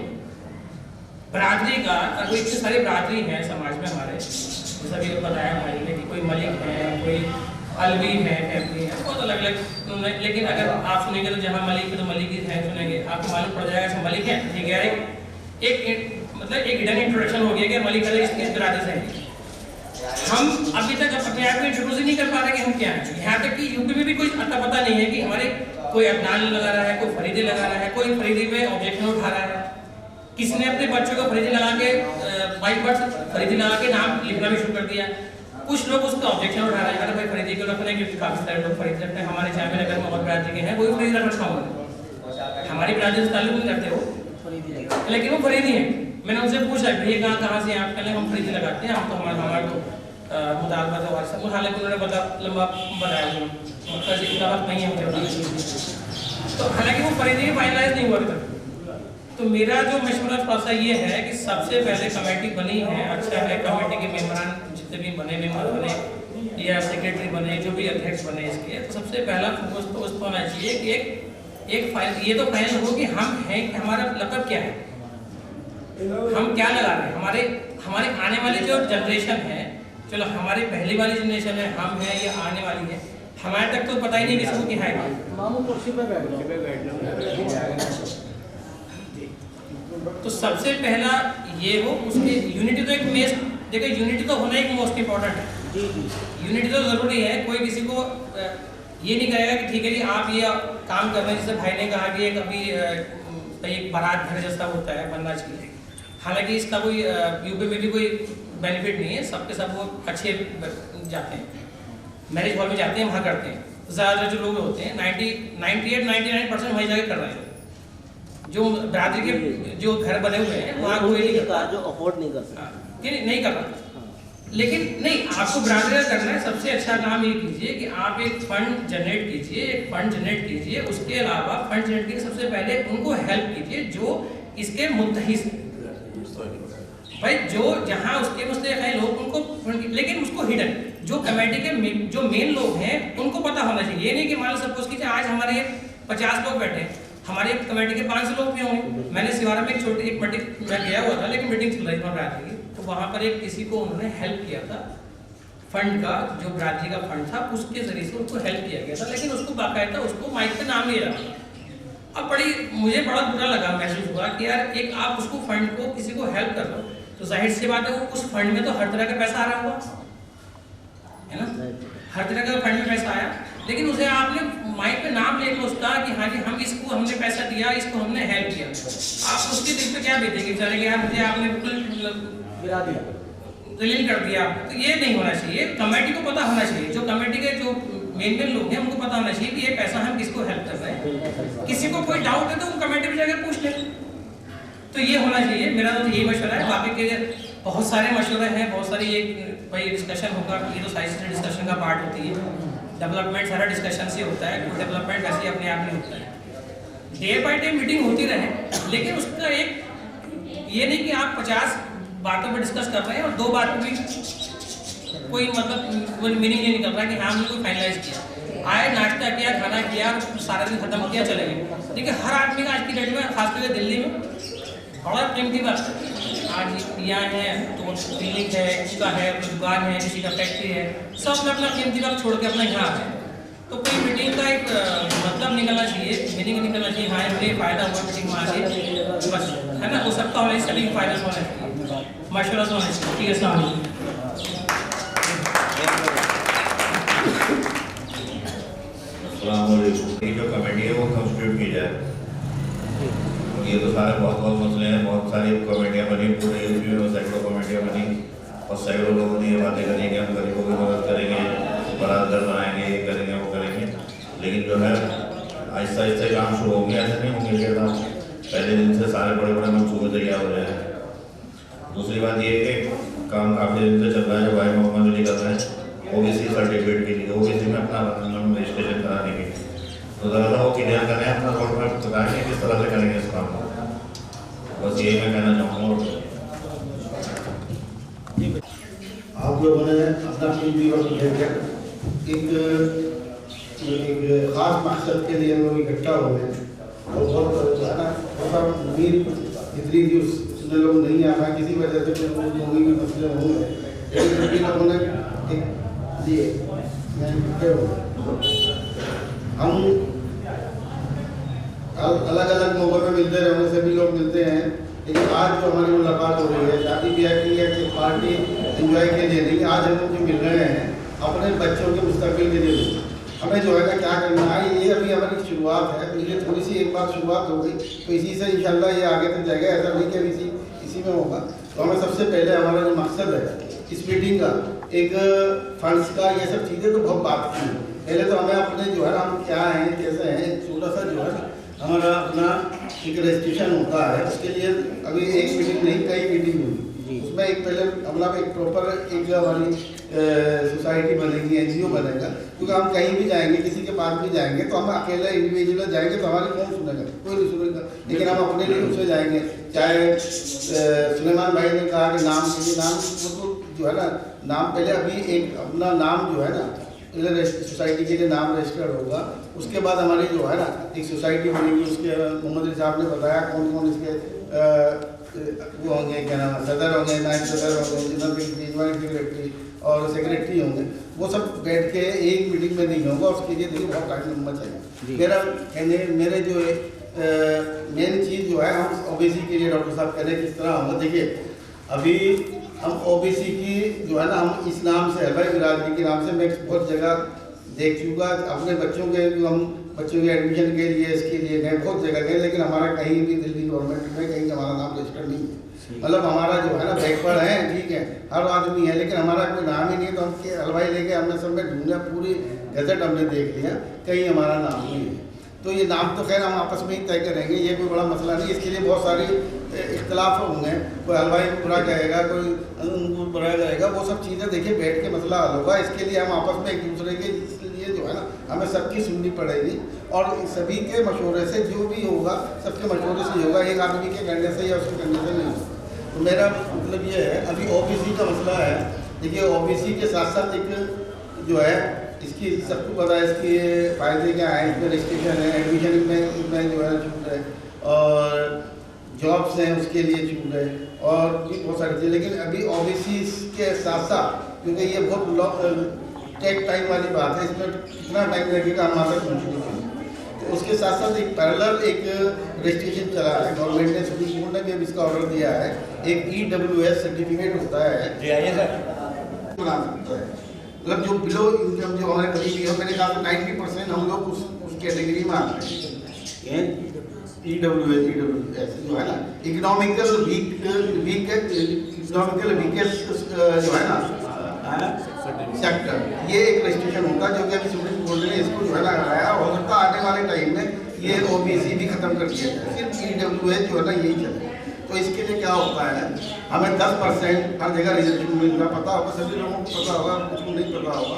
बिरादरी का। अगर इतनी सारी बिरादरी हैं समाज में हमारे, जैसा भी बताया भाई ने कि कोई मलिक है, कोई अलवी है, फैमिली है, बहुत अलग अलग। लेकिन अगर आप सुनेंगे तो जहाँ मलिक है तो मलिक ही है सुनेंगे, आपको मालूम पड़ जाएगा ऐसा मलिक है, ठीक है। एक मतलब एक हिडन इंट्रोडक्शन हो गया कि मलिक है इसके बिरादरी से है। हम अभी तक अपने आप को इंट्रोड्यूस ही नहीं कर पा रहे कि हम क्या हैं। यहाँ तक कि यूपी में भी कोई अता पता नहीं है कि हमारे कोई अदनान लगा रहा है, कोई फरीदे लगा रहा है, कोई फरीदे पे ऑब्जेक्शन उठा रहा है, किसी ने अपने बच्चों को फरीदे लगा के बाइक पर फरीदे लगा के नाम लिखना भी शुरू कर दिया। कुछ लोग उसका ऑब्जेक्शन उठा रहे हैं, अरे भाई फरीदे को रखने के काफी सारे लोग फरीदे रखते हैं, हमारे जामे नगर में और बिरादरी के हैं, वही फरीदे रख रखा हुआ है, हमारी बिरादरी से ताल्लुक नहीं रखते हो, लेकिन वो फरीदी है। मैंने उनसे पूछा कि ये कहाँ से आप, पहले हम फ्रिज लगाते हैं, हम तो हमारा तो मुदालबत है वाट्सएप, हालांकि उन्होंने लंबा बताया वक्त नहीं है मुझे, तो हालांकि वो परिधि फाइनलाइज नहीं हुआ था। तो मेरा जो मशवरा थोड़ा सा ये है कि सबसे पहले कमेटी बनी है, अच्छा है, कमेटी के मेम्बरान जितने भी बने, मेम्बर बने या सेक्रेटरी बने, जो भी अध्यक्ष बने इसके, तो सबसे पहला फोकस तो उस पर होना चाहिए कि एक फाइल ये तो फाइनल हो कि हम हैं, कि हमारा लक़ब क्या है, हम क्या लगा रहे हैं, हमारे आने वाली जो जनरेशन है, चलो हमारी पहली वाली जनरेशन है, हम हैं या आने वाली है, हमारे तक तो पता ही नहीं किसी को कि है मामू कुर्सी पे बैठ। तो सबसे पहला ये हो, उसके यूनिटी तो एक मेस, देखिए यूनिटी तो होना एक मोस्ट इम्पोर्टेंट है, यूनिटी तो ज़रूरी है। कोई किसी को ये नहीं कहेगा कि ठीक है जी आप ये काम कर रहे हैं, जैसे भाई ने कहा कि कभी एक बारात घर जैसा होता है, बनना चाहिए। हालांकि इसका कोई यूपी में भी कोई बेनिफिट नहीं है, सबके सब वो अच्छे जाते हैं, मैरिज हॉल में जाते हैं, वहाँ करते हैं। ज़्यादातर जो लोग होते हैं 98-99% वहीं जाके कर रहे हैं, जो बरादरी के जो घर बने हुए हैं वहाँ कोई नहीं करता,
जो अफोर्ड नहीं कर सकता,
नहीं कर रहा। लेकिन नहीं, आपको बरादरी का करना है, सबसे अच्छा काम ये कीजिए कि आप एक फंड जनरेट कीजिए, उसके अलावा फंड जनरेट कीजिए, सबसे पहले उनको हेल्प कीजिए जो इसके मुत्तहिस भाई, जो जहाँ उसके मुस्तहिक है लोग, उनको, लेकिन उसको हिडन, जो कमेटी के जो मेन लोग हैं उनको पता होना चाहिए। ये नहीं कि मान लो सपोज कीजिए आज हमारे 50 लोग बैठे, हमारे कमेटी के 500 लोग भी होंगे। मैंने सिवारा में एक मीटिंग मैं गया हुआ था, लेकिन मीटिंग चल रही थी बरादरी की, तो वहाँ पर एक किसी को उन्होंने हेल्प किया था, फंड का जो बरादरी का फंड था उसके जरिए से उसको हेल्प किया गया था, लेकिन उसको बाकायदा उसको माइक पे नाम लिया रहा। अब मुझे बड़ा बुरा लगा, महसूस हुआ कि यार एक आप उसको फंड को किसी को हेल्प कर रहे हो, तो जाहिर सी बात है वो उस फंड में तो हर तरह का पैसा आ रहा होगा, है ना, हर तरह का फंड में पैसा आया, लेकिन उसे आपने माइक पे नाम लेकर उसका कि हाँ जी हम इसको हमने पैसा दिया, इसको हमने हेल्प किया, आप उसके दिल पे क्या बीतेगी बेचारे कि यार मुझे आपने बिल्कुल गिरा दिया, दलील कर दिया। तो ये नहीं होना चाहिए, कमेटी को पता होना चाहिए, जो कमेटी के जो मेन लोग हैं उनको पता होना चाहिए कि ये पैसा हम किसको हेल्प कर रहे हैं। किसी को कोई डाउट है तो वो कमेटी में जाकर पूछ ले, तो ये होना चाहिए। मेरा तो यही मशवरा है, बाकी के बहुत सारे मशवरे हैं, बहुत सारी एक भाई डिस्कशन होगा, ये तो सारी चीज़ें डिस्कशन का पार्ट होती है, डेवलपमेंट सारा डिस्कशन से होता है, कोई डेवलपमेंट वैसे ही अपने आप नहीं होता है। डे बाई डे मीटिंग होती रहे, लेकिन उसका एक ये नहीं कि आप 50 बातों पर डिस्कस कर रहे हैं और 2 बात भी कोई मतलब मीनिंग नहीं निकल रहा कि हाँ हमने कोई फाइनलाइज किया, आए नाश्ता किया, खाना किया, सारा दिन खत्म किया, चले गए। देखिए हर आदमी का आज की डेट में, खासकर दिल्ली में, बड़ा कीमती बात है। आज यहाँ है तो क्लिनिक है, उसका है, दुकान है, किसी का फैक्ट्री है, सब अपना अपना कीमती वक्त छोड़ के अपना यहाँ आ है। तो कोई मीटिंग का एक मतलब निकलना चाहिए, मीनिंग निकलना चाहिए, हाँ मुझे फ़ायदा हुआ मीटिंग में आके, बस है ना, वो सबका होना चाहिए, सभी फायदा होना चाहिए, मशवरा से होना चाहिए। ठीक है साहब,
जो कमेटी है वो कंस्टिट्यूट की जाए। ये तो सारे बहुत मसले हैं, बहुत सारी कमेटियाँ बनी, पूरे यूपी में सैकड़ों कमेटियाँ बनी और सैकड़ों लोगों ने ये बातें करी कि हम गरीबों की मदद करेंगे, बारात घर बनाएंगे, ये करेंगे, वो करेंगे, लेकिन जो है आहिस्ता आहिस्ता काम शुरू होंगे, ऐसे नहीं होंगे कि पहले दिन से सारे बड़े बड़े मंसूबे तैयार हो रहे हैं। दूसरी बात ये है कि काम काफ़ी दिन से चल रहा है, जो भाई मोहम्मद अली कर रहे हैं ओबीसी सर्टिफिकेट के लिए, ओबीसी में अपना नाम रजिस्ट्रेशन कराने के लिए, तो ज़्यादा वो क्लियर करें, अपना रोड मैप बताएँ किस तरह से करेंगे इस काम को। बस यही मैं कहना चाहूँगा।
आप लोगों ने अपना कीमती वक्त भेजकर एक ख़ास मकसद के लिए लोग इकट्ठा हुए हैं और बहुत उम्मीद इतनी थी उसमें लोग नहीं आ पाए, किसी वजह से लोगों के मसले होंगे, लेकिन सभी लोगों ने एक लिए हम अलग अलग मौक़ों पे मिलते रहे होंगे, सभी लोग मिलते हैं, लेकिन आज जो हमारी मुलाकात हो रही है शादी ब्याह की या पार्टी एंजॉय के लिए नहीं, आज हम जो मिल रहे हैं अपने बच्चों के मुस्तकबिल के लिए, हमें जो है ना क्या करना है, ये अभी हमारी शुरुआत है, तो ये थोड़ी सी एक बार शुरुआत हो गई तो इसी से इंशाल्लाह ये आगे तक जाएगा, ऐसा नहीं कि इसी में होगा। तो हमें सबसे पहले हमारा जो मकसद है इस मीटिंग का, एक फंड्स का, ये सब चीज़ें तो बहुत बात की, पहले तो हमें अपने जो है हम क्या हैं कैसे हैं, थोड़ा सा जो है हमारा अपना
एक रजिस्ट्रेशन होता है, उसके लिए अभी एक मीटिंग नहीं कई मीटिंग हुई। उसमें एक पहले मतलब एक प्रॉपर एक हमारी सोसाइटी बनेगी, एनजीओ बनेगा, क्योंकि हम कहीं भी जाएंगे, किसी के पास भी जाएंगे तो हम अकेले इंडिविजुअल जाएंगे तो हमारी कौन सुनेगा, कोई नहीं सुनेगा। लेकिन हम अपने लिए उससे जाएंगे, चाहे सुलेमान भाई ने कहा कि नाम के लिए नाम तो जो है ना, नाम पहले अभी एक अपना नाम जो है ना सोसाइटी के लिए नाम रजिस्टर्ड होगा, उसके बाद हमारी जो है ना एक सोसाइटी बनेगी। उसके मोहम्मद साहब ने बताया कौन कौन इसके वो होंगे, क्या नाम, सदर होंगे, नायब सदर होंगे, जनरल जॉइंट सेक्रेटरी और सेक्रेटरी होंगे। वो सब बैठ के एक मीटिंग में नहीं होगा, उसके लिए देखिए बहुत टाइम लंबा चाहिए। मेरे जो मेन चीज़ जो है, हम ओबीसी के लिए डॉक्टर साहब कह रहे हैं किस तरह होगा। देखिए अभी हम ओबीसी की जो है ना, हम इस नाम से हलवाई बिरादरी के नाम से मैं बहुत जगह देख चुका, अपने बच्चों के जो हम बच्चों के एडमिशन के लिए इसके लिए गए, बहुत जगह गए, लेकिन हमारा कहीं भी दिल्ली गवर्नमेंट में कहीं हमारा नाम रजिस्टर नहीं है। मतलब हमारा जो है ना बैकवर्ड है, ठीक है, हर आदमी है, लेकिन हमारा कोई नाम ही नहीं है। तो हम हलवाई लेके हमने सब में ढूंढा, पूरी गजट हमने देख लिया, कहीं हमारा नाम नहीं है। तो ये नाम तो खैर हम आपस में ही तय करेंगे, ये कोई बड़ा मसला नहीं। इसके लिए बहुत सारी इख्तलाफ होंगे, कोई हलवाई को बुरा कहेगा, कोई उनको बुरा कहेगा, वो सब चीज़ें देखिए बैठ के मसला हल होगा। इसके लिए हम आपस में एक दूसरे के लिए जो है ना, हमें सबकी सुननी पड़ेगी और सभी के मशवरे से जो भी होगा सबके मशवरे से ही होगा, एक आदमी के करने से या उसके करने से नहीं होगा। तो मेरा मतलब ये है, अभी ओबीसी का मसला है। देखिए ओबीसी के साथ साथ एक जो है, इसकी सबको पता है इसके फ़ायदे क्या हैं। इसमें रजिस्ट्रेशन है, एडमिशन में जो है छूट है, और जॉब्स हैं उसके लिए छूट है, और भी बहुत सारी चीज़ें। लेकिन अभी ओबीसी के साथ साथ, क्योंकि ये बहुत टेक टाइम वाली बात है, इसमें कितना टाइम लगेगा हम वहाँ तक पहुँचने। तो उसके साथ साथ एक पैरेलल एक रजिस्ट्रेशन चला है, गवर्नमेंट ने, सुप्रीम कोर्ट ने भी अब इसका ऑर्डर दिया है। एक EWS सर्टिफिकेट होता है, बना सकता है, मतलब जो बिलो इनकम जो हमारे करीबी है, मेरे ख्याल से 90% हम लोग उस कैटेगरी में आते हैं। EWS जो है ना, इकोनॉमिकल वीकेस्ट जो है ना सेक्टर, ये एक रजिस्ट्रेशन होता है, जो कि अभी सुप्रीम कोर्ट ने इसको जो है ना लगाया। हो सकता है आने वाले टाइम में ये ओबीसी भी खत्म कर दिया जाए, सिर्फ EWS जो है ना यही चले। तो इसके लिए क्या होता है, हमें 10% हर जगह रिजर्वेशन मिलना पता होगा, सभी लोगों को पता होगा, कुछ को नहीं पता होगा।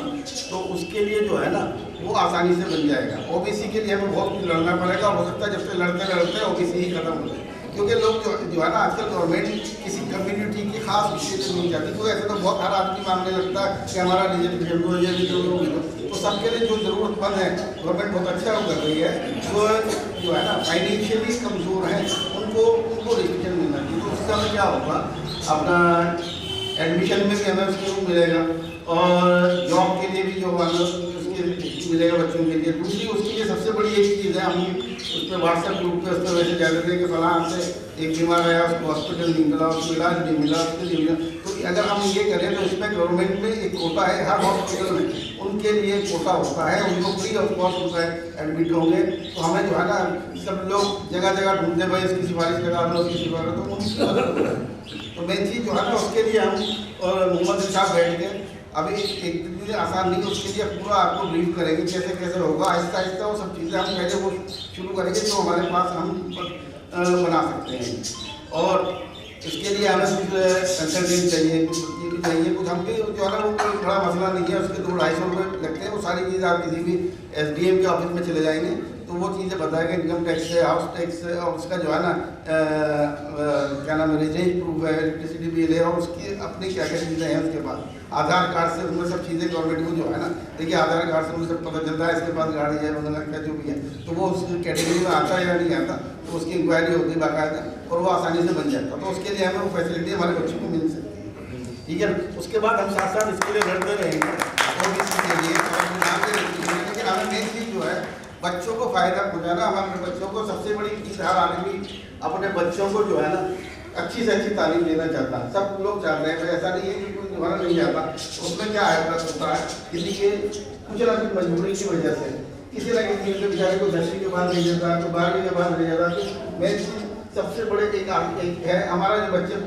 तो उसके लिए जो है ना वो आसानी से बन जाएगा। ओबीसी के लिए हमें बहुत कुछ लड़ना पड़ेगा, हो सकता है जब से लड़ते लड़ते ओबीसी ही खत्म हो जाए, क्योंकि लोग जो है ना आजकल गवर्नमेंट किसी कम्युनिटी की खास विषय से नहीं जाती। तो ऐसे तो बहुत हर आदमी मांगने लगता है कि हमारा रिजर्वेशन दो, ये रिजर्वेशन। तो सबके लिए जो ज़रूरतमंद है गवर्नमेंट बहुत अच्छा कर रही है, जो है ना फाइनेंशियली कमज़ोर है उनको रिजर्वेशन मिलना चाहिए। तो उससे हमें क्या होगा, अपना एडमिशन में भी हमें उसको मिलेगा, और जॉब के लिए भी जो मिलेगा बच्चों के लिए। दूसरी उसके लिए सबसे बड़ी एक चीज़ है, हम उस पर व्हाट्सएप ग्रुप पे उस पर वैसे जाते थे कि फलां से एक बीमार आया, उसको हॉस्पिटल नहीं मिला, उसको इलाज नहीं मिला, उसको नहीं मिला। तो अगर हम ये करें तो इसमें गवर्नमेंट में एक कोटा है, हर हॉस्पिटल में उनके लिए कोटा होता है, उनको फ्री ऑफ कॉस्ट होता है, एडमिट होंगे। तो हमें जो है ना सब लोग जगह जगह ढूंढते भाई इसकी सिफारिश लगा दो, उसकी सिफारिश। तो मेन चीज़ जो है ना उसके लिए हम और मोहम्मद साहब बैठ के अभी एक दिन आसान नहीं, उसके लिए पूरा आपको ब्रीफ करेंगे कैसे कैसे होगा, आहिस्ता आहिस्ता वो सब चीज़ें हम पहले वो शुरू करेंगे जो हमारे पास हम बना सकते हैं। और इसके लिए हमें कुछ कंसल्टेंट चाहिए, कुछ ये भी चाहिए, कुछ हम भी जो है ना वो कोई बड़ा मसला नहीं है, उसके 200-250 रुपये लगते हैं। वो सारी चीज़ें आप किसी भी SDM के ऑफिस में चले जाएंगे तो वो चीज़ें बताएंगे, इनकम टैक्स है, हाउस टैक्स है, और उसका जो है ना क्या नाम है, रेजिडेंस प्रूफ है, इलेक्ट्रिसिटी बिल है, और उसकी अपनी क्या क्या चीज़ें हैं उसके पास। आधार कार्ड से उनमें सब चीज़ें गवर्नमेंट को जो है ना, देखिए आधार कार्ड से उन्हें सब पता चलता है इसके पास गाड़ी है वगैरह क्या जो भी है, तो वो उस कैटेगरी में आता है या नहीं आता, तो उसकी इंक्वायरी होती है बाकायदा, और वो आसानी से बन जाता है। तो उसके लिए हमें वो फैसिलिटी हमारे बच्चों को मिल सकती है, ठीक है। उसके बाद हम साथ साथ इसके लिए लड़ते रहेंगे और इसके लिए, लेकिन हमें मेन चीज़ जो है बच्चों को फ़ायदा पहुँचाना। हमारे बच्चों को सबसे बड़ी चीज़, हर आदमी अपने बच्चों को जो है ना अच्छी से अच्छी तालीम देना चाहता है, सब लोग चाहते हैं। ऐसा नहीं है कि कोई दोबारा नहीं चाहता, उसमें क्या है प्लस होता है किसी के कुछ ना कुछ मजबूरी की वजह से, किसी ना किसी के बेचारे को 10वीं के बाद नहीं जाता, तो 12वीं के बाद नहीं जाता। तो मेन चीज़ सबसे बड़े एक है हमारा जो बच्चे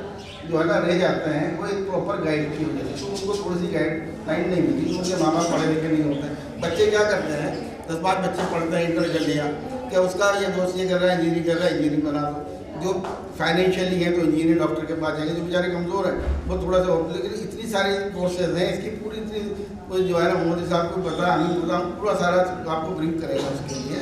जो है ना रह जाते हैं, वो एक प्रॉपर गाइड की वजह से। तो उनको थोड़ी सी गाइड लाइन नहीं मिलती, उनके माँ बाप पढ़े लिखे नहीं होते। बच्चे क्या करते हैं, 10 बार बच्चे पढ़ते हैं, इंटर कर लिया, क्या उसका ये दोस्त ये कर रहा है इंजीनियरिंग कर रहा है इंजीनियरिंग बना दो, जो फाइनेंशियली है तो इंजीनियर डॉक्टर के पास जाएंगे, जो बेचारे कमज़ोर है वो थोड़ा सा और, लेकिन इतनी सारी कोर्सेज हैं इसकी पूरी इतनी जो है ना मोदी साहब को पता हमें पता पूरा सारा आपको ब्रीफ करेगा उसके लिए।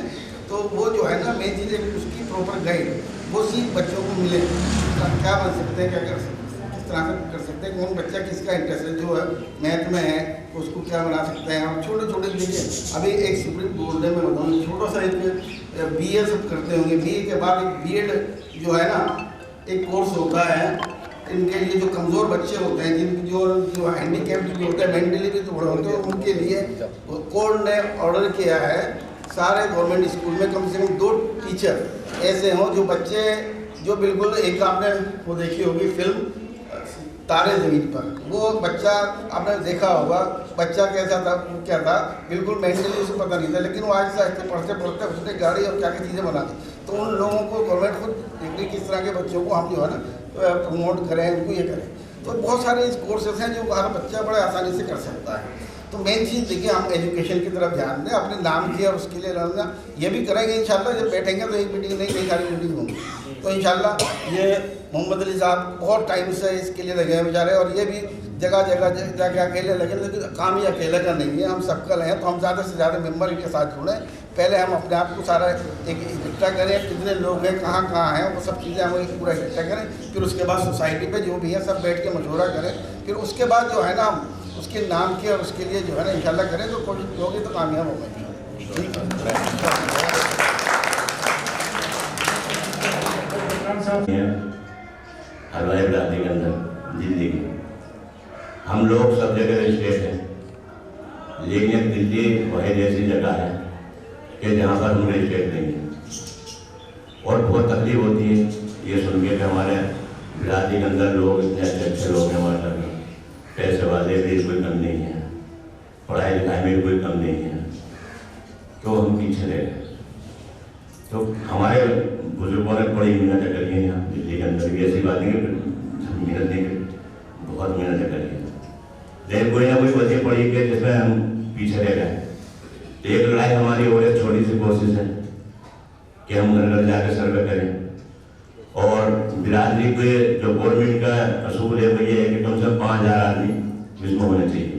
तो वो जो है ना मेन चीज़ है उसकी प्रॉपर गाइड वो सीख बच्चों को मिले, क्या बन सकते हैं, क्या कर सकते हैं, किस तरह से कर सकते हैं, कौन बच्चा किसका इंटरेस्ट है, जो है मैथ में है उसको क्या बना सकते हैं। हम छोटे छोटे देखिए अभी एक सुप्रीम कोर्ट में बताऊँ छोटा सा एक BA सब करते होंगे, BA के बाद एक B.Ed जो है ना एक कोर्स होता है इनके लिए, जो कमज़ोर बच्चे होते हैं जिन जो हैंडीकैप्ड भी होते हैं मेंटली भी थोड़ा होते हैं, उनके लिए कोर्ट ने ऑर्डर किया है सारे गवर्नमेंट स्कूल में कम से कम 2 टीचर ऐसे हों जो बच्चे जो बिल्कुल, एक आपने वो देखी होगी फिल्म तारे ज़मीन पर, वो बच्चा आपने देखा होगा बच्चा कैसा था, क्या था, बिल्कुल मेंटली उसे पता नहीं था, लेकिन वो आहिस्ते आहिस्ते पढ़ते पढ़ते उसने गाड़ी और क्या क्या चीज़ें बना दी। तो उन लोगों को गवर्नमेंट खुद देखिए किस तरह के बच्चों को हम जो है ना प्रमोट करें, उनको ये करें। तो बहुत सारे इस कोर्सेस हैं जो हर बच्चा बड़े आसानी से कर सकता है। तो मेन चीज़ देखिए हम एजुकेशन की तरफ ध्यान दें, अपने नाम की और उसके लिए लड़ना ये भी करेंगे इंशाल्लाह। जब बैठेंगे तो एक मीटिंग नहीं कई सारी मीटिंग होंगी, तो इंशाल्लाह ये मोहम्मद अली साहब बहुत टाइम से इसके लिए लगे हैं बेचारे, और ये भी जगह जगह जाके अकेले लगे, लेकिन काम ही अकेले का नहीं है, हम सबका हैं। तो हम ज़्यादा से ज़्यादा मेम्बर इनके साथ जुड़ें, पहले हम अपने आप को सारा एक इकट्ठा करें, कितने लोग हैं कहाँ कहाँ हैं वो सब चीज़ें हम एक पूरा इकट्ठा करें, फिर उसके बाद सोसाइटी पे जो भी है सब बैठ के मशवरा करें, फिर उसके बाद जो है ना हम उसके नाम के और उसके लिए जो है ना इंशाल्लाह करें, तो कोशिश होगी तो कामयाब होगा। ठीक है
हलवाई बिरादरी के अंदर दिल्ली की हम लोग सब जगह स्टेट हैं, लेकिन दिल्ली वही ऐसी जगह है कि जहाँ पर हम स्टेट नहीं है, और बहुत तकलीफ होती है ये सुन के कि हमारे बिरादरी के अंदर लोग इतने अच्छे अच्छे लोग हैं, माशाल्लाह पैसे वाले भी कोई कम नहीं है, पढ़ाई लिखाई में भी कोई कम नहीं है, तो हम पीछे रह गए। तो हमारे बुजुर्गों ने बड़ी मेहनत करी है यहाँ दिल्ली के अंदर भी, ऐसी बात नहीं कि मेहनत नहीं करी, बहुत मेहनत करी है, लेकिन कोई ना कोई वजह पड़ी कि जिसमें हम पीछे रह गए। एक लड़ाई हमारी और एक छोटी सी कोशिश है कि हम घर घर जाकर सर्वे करें, और बिरादरी के जो गवर्नमेंट का असूल है वो ये है कि कम से कम 5000 आदमी इसमें होने चाहिए,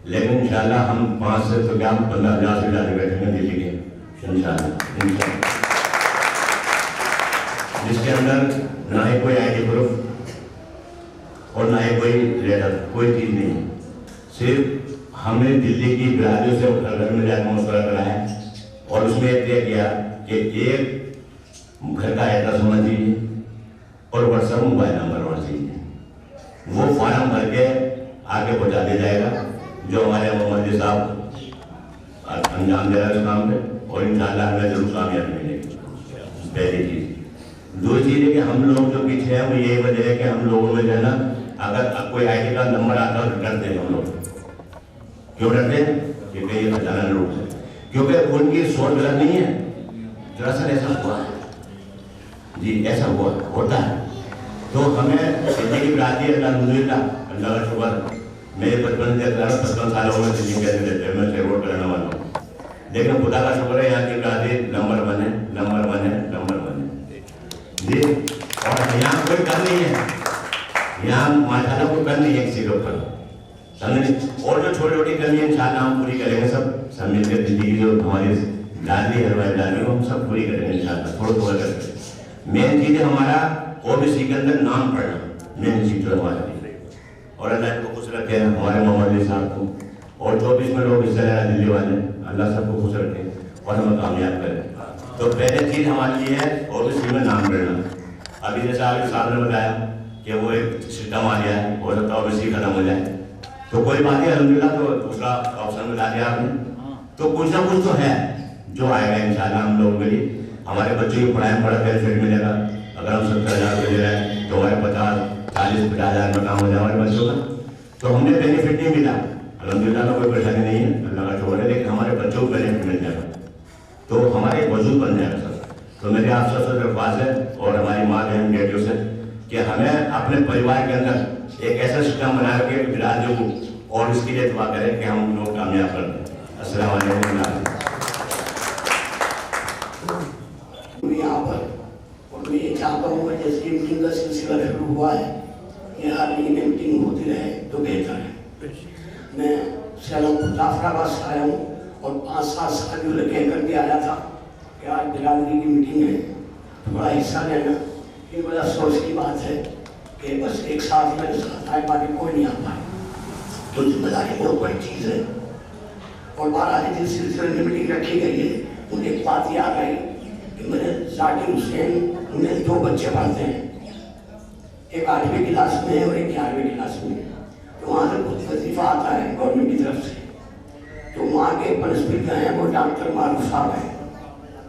लेकिन इंशाल्लाह हम 5 से तो क्या 15,000 से ज़्यादा बैठेंगे दिल्ली के इंशाल्लाह, जिसके अंदर ना ही कोई ID प्रूफ और ना ही कोई लेटर, कोई चीज़ नहीं है, सिर्फ हमने दिल्ली की बिरादरियों से घर में जाकर मशवरा करा है, और उसमें तय किया कि एक घर का एड्रेस होना चाहिए और व्हाट्सएप मोबाइल नंबर होना चाहिए, वो फॉर्म भर के आगे पहुँचा दिया जाएगा, जो हमारे मोहम्मद साहब अंजाम दे रहे हैं उस काम पे, और इंशाल्लाह हमें जरूर कामयाबी मिलेगी। पहली चीज़। दूसरी चीज़ है कि हम लोग जो पीछे हैं वो यही वजह है कि हम लोगों में जो है ना, अगर कोई ID का नंबर आता है तो डरते हैं हम लोग। क्यों डरते हैं? क्योंकि ये खजाना लूट है, क्योंकि उनकी सोच गलत नहीं है, दरअसल ऐसा हुआ है जी, ऐसा होता है। तो हमें दिल्ली की बिरादरी अल्हम्दुलिल्लाह अल्लाह का शुक्र, मेरे 55 सालों में दिल्ली के अंदर मैं शेरवोट करने वाला हूँ, लेकिन खुदा का शुक्र है यहाँ की बिरादरी नंबर 1 है, नंबर 1 है, नंबर 1 है जी। और यहाँ कोई कम नहीं है, यहाँ माशाल्लाह कोई कम नहीं है किसी के ऊपर, समझे। और जो छोटी छोटी कमी है इंशाल्लाह हम पूरी करेंगे, सब मिलकर दिल्ली की जो हमारी बिरादरी हलवाई बिरादरी को हम सब पूरी करेंगे इंशाल्लाह, थोड़ा थोड़ा करके। मेन चीज़ है हमारा OBC के अंदर नाम पढ़ना, मेन चीज़ जो हमारे लिए, और अल्लाह को खुश रखे हमारे मोहम्मद अली साहब को, और जो भी इसमें लोग हिस्सा ले रहे हैं दिल्ली वाले, अल्लाह सबको खुश रखे और हमें कामयाब करें। तो पहले चीज़ हमारे लिए है OBC में नाम पढ़ना। अभी जैसे आपके साहब ने बताया कि वो एक सिस्टम आ गया है, हो सकता है OBC खत्म हो जाए, तो कोई बात नहीं, अल्हम्दुलिल्लाह तो दूसरा ऑप्शन मिला दिया आपने, तो कुछ ना कुछ तो है जो आएगा इंशाल्लाह हम लोगों के लिए। हमारे बच्चों की पढ़ाई में बड़ा बेनिफिट मिलेगा, अगर हम 70,000 रुपये दे रहे हैं तो हमारे 50, 40, 50,000 में काम हो जाए हमारे बच्चों का, तो हमने बेनिफिट नहीं मिला, अल्हम्दुलिल्लाह का कोई परेशानी नहीं है, अल्लाह का शुक्र है, लेकिन हमारे बच्चों को बेनिफिट मिल जाएगा, तो हमारे वजूद बन जाएगा सर। तो मेरे आप सबसे दरख्वास्त है और हमारी माँ बहन बेटियों से कि हमें अपने परिवार के अंदर एक ऐसा सिस्टम बना के बिरादरियों को और इसके लिए दुआ करें कि हम लोग कामयाब कर दें। अस्सलाम वालेकुम।
इसकी मीटिंग का सिलसिला शुरू हुआ है, ये हर महीने मीटिंग होती रहे तो बेहतर है। मैं सैलमपुर जाफराबाद से आया हूँ और 5-7 साल जो कह करके आया था कि आज बिरादरी की मीटिंग है, थोड़ा हिस्सा लेना। ये बड़ा अफसोस की बात है कि बस एक साथ मेरे साथ आए, बाकी कोई नहीं आ पाए। तो जिम्मेदारी बहुत बड़ी चीज़ है और 12 दिन सिलसिले में मीटिंग रखी गई है। मुझे एक बात याद आई कि मेरे जाकिर हुसैन उन्हें 2 बच्चे पढ़ते हैं, एक 8वीं क्लास में है और एक 11वीं क्लास में है। तो वहाँ से कुछ वजीफा आता है गवर्नमेंट की तरफ से, तो वहाँ के प्रिंसिपल हैं वो डॉक्टर मारूफ साहब हैं,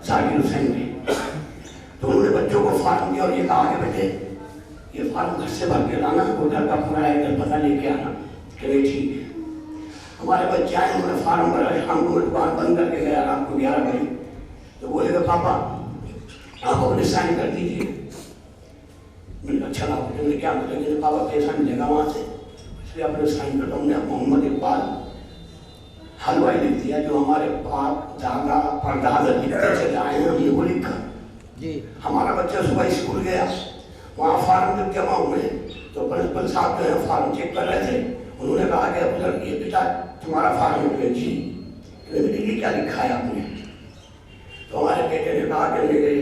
जाकिर हुसैन जी। तो उन्होंने बच्चों को फार्म दिया और ये कहा कि बेटे ये फार्म घर से भर के लाना और घर का पूरा एकदम पता लेके आना। चलिए ठीक है। हमारे बच्चे आए, उन्होंने फार्म भरा, शाम को दुकान बंद करके गया रात को 11 बजे। तो बोले कि पापा आप अपने साइन कर दीजिए। मैंने अच्छा लगा, मैंने क्या बोला, पापा पैसा मिलेगा वहाँ से, इसलिए अपने साइन करता हूँ। मोहम्मद इकबाल हलवाई लिख दिया, जो हमारे बाप दादा परदादा लिखते चले आए हैं, हमने वो लिखा जी। हमारा बच्चा सुबह स्कूल गया, वहाँ फार्म जब जमा हुए तो प्रिंसिपल साहब जो है फार्म चेक कर रहे थे। उन्होंने कहा कि अब ये बेटा तुम्हारा फार्म हो गया जी। ये क्या लिखा है आपने? तो हमारे बेटे ने कहा कि मेरे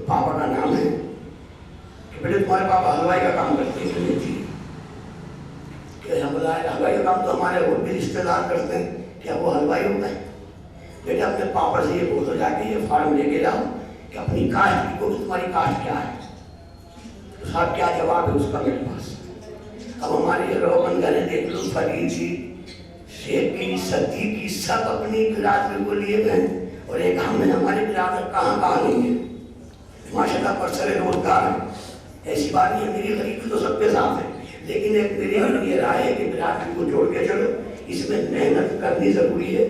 पापा का नाम है कि बेटे तुम्हारे पापा हलवाई का काम करते हैं जी। कि हम हलवाई का काम तो हमारे और भी रिश्तेदार करते हैं, क्या वो हलवाई होता है? बेटे अपने पापा से ये बोल दो जाके ये फार्म लेके जाओ कि अपनी कास्ट की, तुम्हारी कास्ट क्या है। तो साहब क्या जवाब है उसका मेरे पास। अब हमारे ये रोहन गने देख लो, फरीद जी, शेख की, सदी की, सब अपनी बिरादरी को लिए गए और एक हमने हमारे बिरादर कहाँ नहीं है। माशाल्लाह परसरे रोजगार है, ऐसी बात नहीं है। मेरी गरीबी तो सबके साथ है, लेकिन एक मेरी ये राय है कि बिरादरी को जोड़ के चलो। इसमें मेहनत करनी जरूरी है,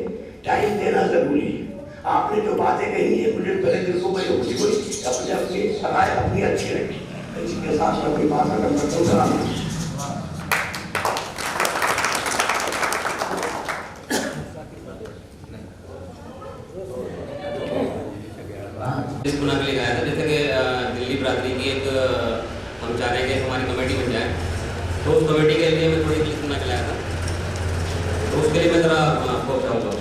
टाइम देना जरूरी है। आपने जो बातें कही है मुझे पहले दिल को अपनी राय अपनी अच्छी रखी। इसी के साथ मैं अपनी बात अगर करता हूँ।
इस गुना के लिए आया था, जैसे कि दिल्ली बिरादरी की एक हम चाह रहे हैं कि हमारी कमेटी बन जाए, तो उस कमेटी के लिए मैं थोड़ी लिस्ट बना के लाया था। तो उसके लिए मैं ज़रा आपको बताऊँगा।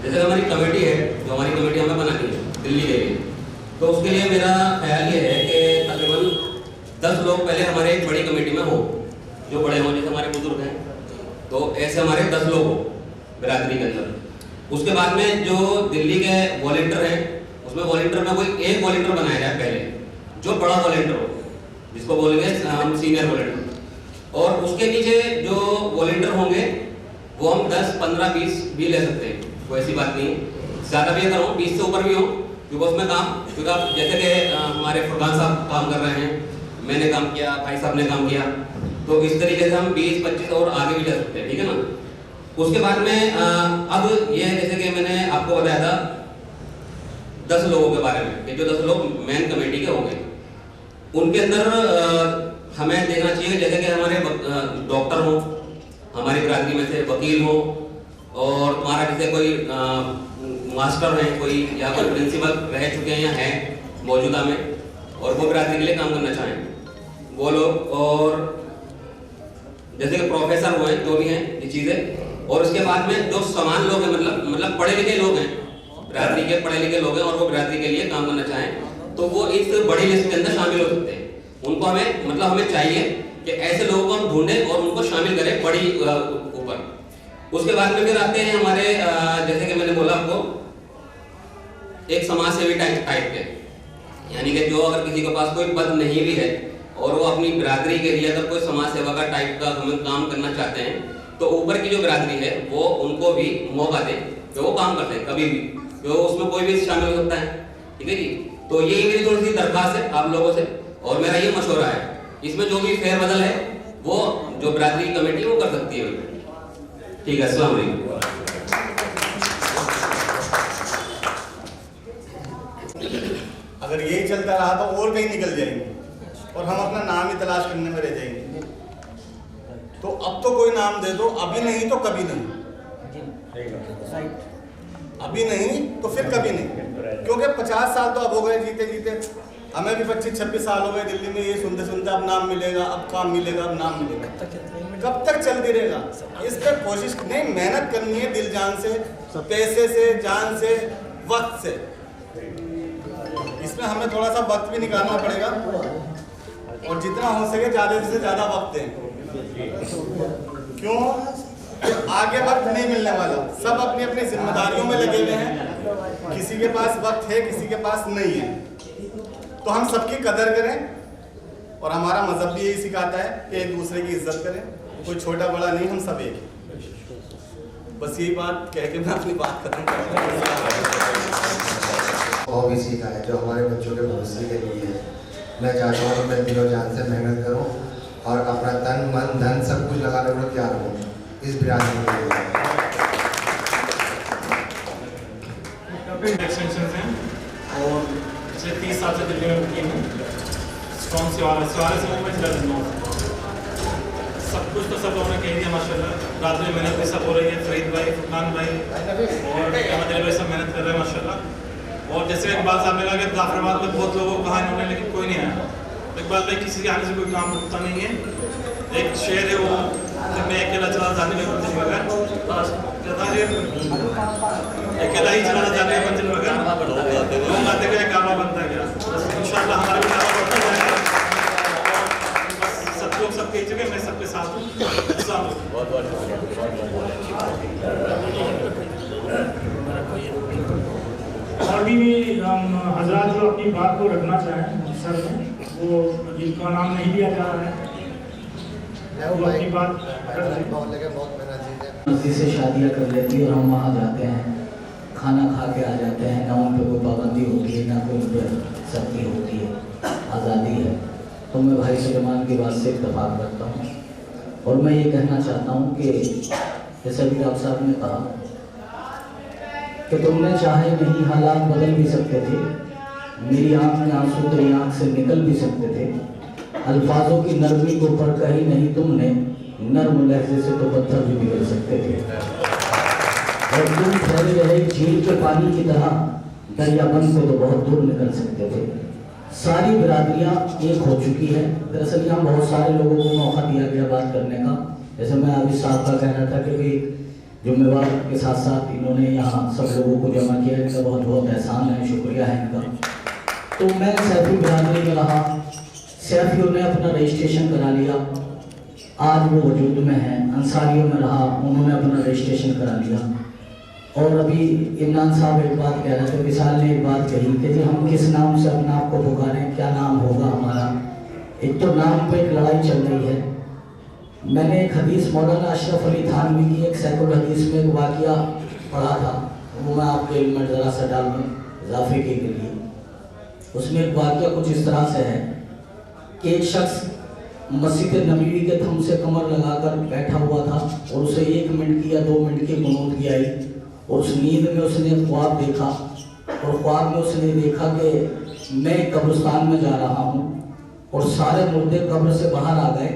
जैसे हमारी कमेटी है, जो हमारी कमेटी हमें बनानी है दिल्ली के लिए, तो उसके लिए मेरा ख्याल ये है कि तकरीबन 10 लोग पहले हमारे एक बड़ी कमेटी में हो, जो बड़े हों, जैसे हमारे बुजुर्ग हैं, तो ऐसे हमारे 10 लोग हो बिरादरी के अंदर। उसके बाद में जो दिल्ली के वॉलंटियर हैं, उसमें वॉलंटियर में कोई एक वॉलंटियर बनाया जाए पहले, जो बड़ा वॉलंटियर हो, जिसको बोलेंगे हम सीनियर वॉलंटियर। और उसके नीचे जो वॉलंटियर होंगे वो हम 10, 15, 20 भी ले सकते हैं, कोई ऐसी बात नहीं। ज़्यादा भी अगर हो, 20 से ऊपर भी हो, क्योंकि उसमें काम, क्योंकि आप जैसे कि हमारे फुरकान साहब काम कर रहे हैं, मैंने काम किया, भाई साहब ने काम किया, तो इस तरीके से हम 20, 25 और आगे भी जा सकते हैं, ठीक है ना। उसके बाद में अब ये जैसे कि मैंने आपको बताया था 10 लोगों के बारे में, कि जो 10 लोग मेन कमेटी के होंगे, उनके अंदर हमें देखना चाहिए जैसे कि हमारे डॉक्टर हो, हमारी बिरादरी में से वकील हो, और तुम्हारा जैसे कोई मास्टर है कोई, या कोई प्रिंसिपल रह चुके हैं या हैं मौजूदा में और वो बिरादरी के लिए काम करना चाहें वो लोग, और जैसे कि प्रोफेसर हुए, जो भी हैं ये चीज़ें। और उसके बाद में जो समान लोग हैं, मतलब पढ़े लिखे लोग हैं, बिरादरी के पढ़े लिखे लोग हैं और वो बिरादरी के लिए काम करना चाहें, तो वो इस बड़ी लिस्ट के अंदर शामिल हो सकते हैं। उनको हमें चाहिए कि ऐसे लोगों को हम ढूंढें और उनको शामिल करें बड़ी ऊपर। उसके बाद में फिर आते हैं हमारे जैसे कि मैंने बोला आपको, एक समाज सेवी टाइप के, यानी कि जो अगर किसी के पास कोई पद नहीं भी है और वो अपनी बिरादरी के लिए अगर कोई समाज सेवा का टाइप का हमें काम करना चाहते हैं, तो ऊपर की जो बिरादरी है वो उनको भी मौका दें कि वो काम करते हैं कभी भी, तो उसमें कोई भी शामिल हो सकता है, ठीक है जी। तो यही मेरी थोड़ी सी दरख्वास्त है आप लोगों से, और मेरा ये मशवरा है, इसमें जो भी फेरबदल है वो जो बिरादरी कमेटी वो कर सकती है, ठीक है। अस्सलाम वालेकुम।
अगर यही चलता रहा तो और कहीं निकल जाएंगे और हम अपना नाम ही तलाश करने में रह जाएंगे। तो अब तो कोई नाम दे दो, अभी नहीं तो कभी नहीं, अभी नहीं तो फिर कभी नहीं, क्योंकि 50 साल तो अब हो गए जीते जीते। हमें भी 25-26 साल हो गए दिल्ली में, ये सुनते सुनते अब नाम मिलेगा, अब काम मिलेगा, अब नाम मिलेगा। कब तक चलती रहेगा? इस पर कोशिश नहीं, मेहनत करनी है दिल जान से, पैसे से, जान से, वक्त से। इसमें हमें थोड़ा सा वक्त भी निकालना पड़ेगा और जितना हो सके ज़्यादा से ज़्यादा वक्त दें। क्यों? आगे वक्त नहीं मिलने वाला, सब अपनी अपनी जिम्मेदारियों में लगे हुए हैं। किसी के पास वक्त है, किसी के पास नहीं है। तो हम सबकी कदर करें और हमारा मजहब भी यही सिखाता है कि एक दूसरे की इज्जत करें, कोई छोटा बड़ा नहीं, हम सब एक हैं। बस यही बात कह के मैं अपनी बात खत्म करता हूँ।
और भी सीखा है जो हमारे बच्चों के भविष्य के लिए है। मैं चाहता हूँ मैं दिलो जान से मेहनत करूँ और अपना तन मन धन सब कुछ लगाने को तैयार हूँ इस बिरादरी के लिए।
एक्सटेंशन हैं और पिछले 30 साल से दिल्ली में की हूँ। स्ट्रॉन्ग सिवारे से हूँ मैं, जिला लखनऊ। सब कुछ तो सब लोगों ने कह दिया माशाल्लाह। रात में मेहनत भी सब हो रही है, फरीद भाई, फुरकान भाई और अहमद भाई सब मेहनत कर रहे हैं माशाल्लाह। और जैसे इकबाल साहब ने कहा कि जाफराबाद में बहुत लोगों को कहा इन्होंने, लेकिन कोई नहीं आया। इकबाल भाई किसी के आने से कोई काम रुकता नहीं है। एक शेर है वो, मैं अकेला चला जाने में मंजिल वगैरह, अकेला ही चला जाने में मंजिल वगैरह, लोग आते गए काबा बनता गया। इंशाल्लाह हमारा भी काबा बढ़ता जाएगा। सब लोग सबके जगह, मैं सबके साथ हूँ।
और भी हजरात जो अपनी बात को रखना चाहें सर में, वो जिनका नाम नहीं लिया जा रहा है, वो अपनी बात
मस्जिद से शादियाँ कर लेती और हम वहाँ जाते हैं, खाना खा के आ जाते हैं। ना उन पर कोई पाबंदी होती है, ना कोई उन पर सख्ती होती है, आज़ादी है। तो मैं भाई सुलेमान की बात से इत्तेफाक रखता हूँ और मैं ये कहना चाहता हूँ कि जैसे भी आप साहब ने कहा कि तुमने चाहे नहीं हालात बदल भी सकते थे, मेरी आँख में आंसू तेरी आँख से निकल भी सकते थे, अल्फाजों की नरमी को पढ़कर ही नहीं तुमने नर्म लहजे से तो पत्थर भी बिगड़ सकते थे। और तुम ठहरे रहे झील के पानी की तरह दरियाबंद से तो बहुत दूर निकल सकते थे। सारी बिरादरियाँ एक हो चुकी है। दरअसल यहाँ बहुत सारे लोगों को मौका दिया गया बात करने का। जैसे मैं अभी साहब का कहना था कि भाई जुम्मेवार के साथ साथ इन्होंने यहाँ सब लोगों को जमा किया, इनका बहुत बहुत एहसान है, शुक्रिया है इनका। तो मैं सैफी बिरादरी में रहा, सैफियों ने अपना रजिस्ट्रेशन करा लिया, आज वो वजूद में है। अंसारियों में रहा, उन्होंने अपना रजिस्ट्रेशन करा लिया। और अभी इमरान साहब एक बात कह रहे थे, विशाल ने एक बात कही कि जी हम किस नाम से अपने आप को पुकारें, क्या नाम होगा हमारा। एक तो नाम पे एक लड़ाई चल रही है। मैंने एक हदीस मौलाना अशरफ अली थानवी की एक सैकुल हदीस में एक वाक़या पढ़ा था, वो मैं आपके इल्म में ज़रा सा डाल दूँ इजाफे के लिए। उसमें एक वाक़या कुछ इस तरह से है कि एक शख्स मस्जिद नबवी के थम से कमर लगाकर बैठा हुआ था और उसे 1 मिनट की या 2 मिनट की कुनूत की आई और उस नींद में उसने ख्वाब देखा और ख्वाब में उसने देखा कि मैं कब्रिस्तान में जा रहा हूँ और सारे मुर्दे कब्र से बाहर आ गए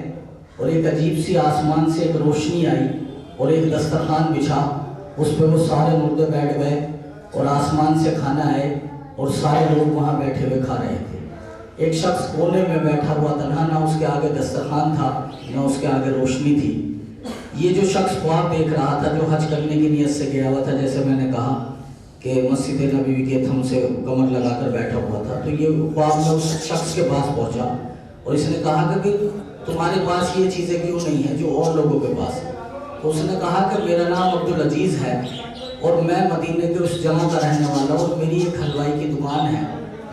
और एक अजीब सी आसमान से एक रोशनी आई और एक दस्तरखान बिछा, उस पर वो सारे मुर्दे बैठ गए और आसमान से खाना आए और सारे लोग वहाँ बैठे हुए खा रहे थे। एक शख्स कोने में बैठा हुआ तन्हा, ना उसके आगे दस्तरखान था ना उसके आगे रोशनी थी। ये जो शख्स ख्वाब देख रहा था, जो हज करने की नीयत से गया हुआ था, जैसे मैंने कहा कि मस्जिद नबवी के थम से कमर लगाकर बैठा हुआ था, तो ये ख्वाब में उस शख्स के पास पहुंचा और इसने कहा कि तुम्हारे पास ये चीज़ें क्यों नहीं है जो और लोगों के पास है। तो उसने कहा कि मेरा नाम अब्दुल अजीज़ है और मैं मदीने के उस जगह का रहने वाला हूँ और मेरी एक हलवाई की दुकान है।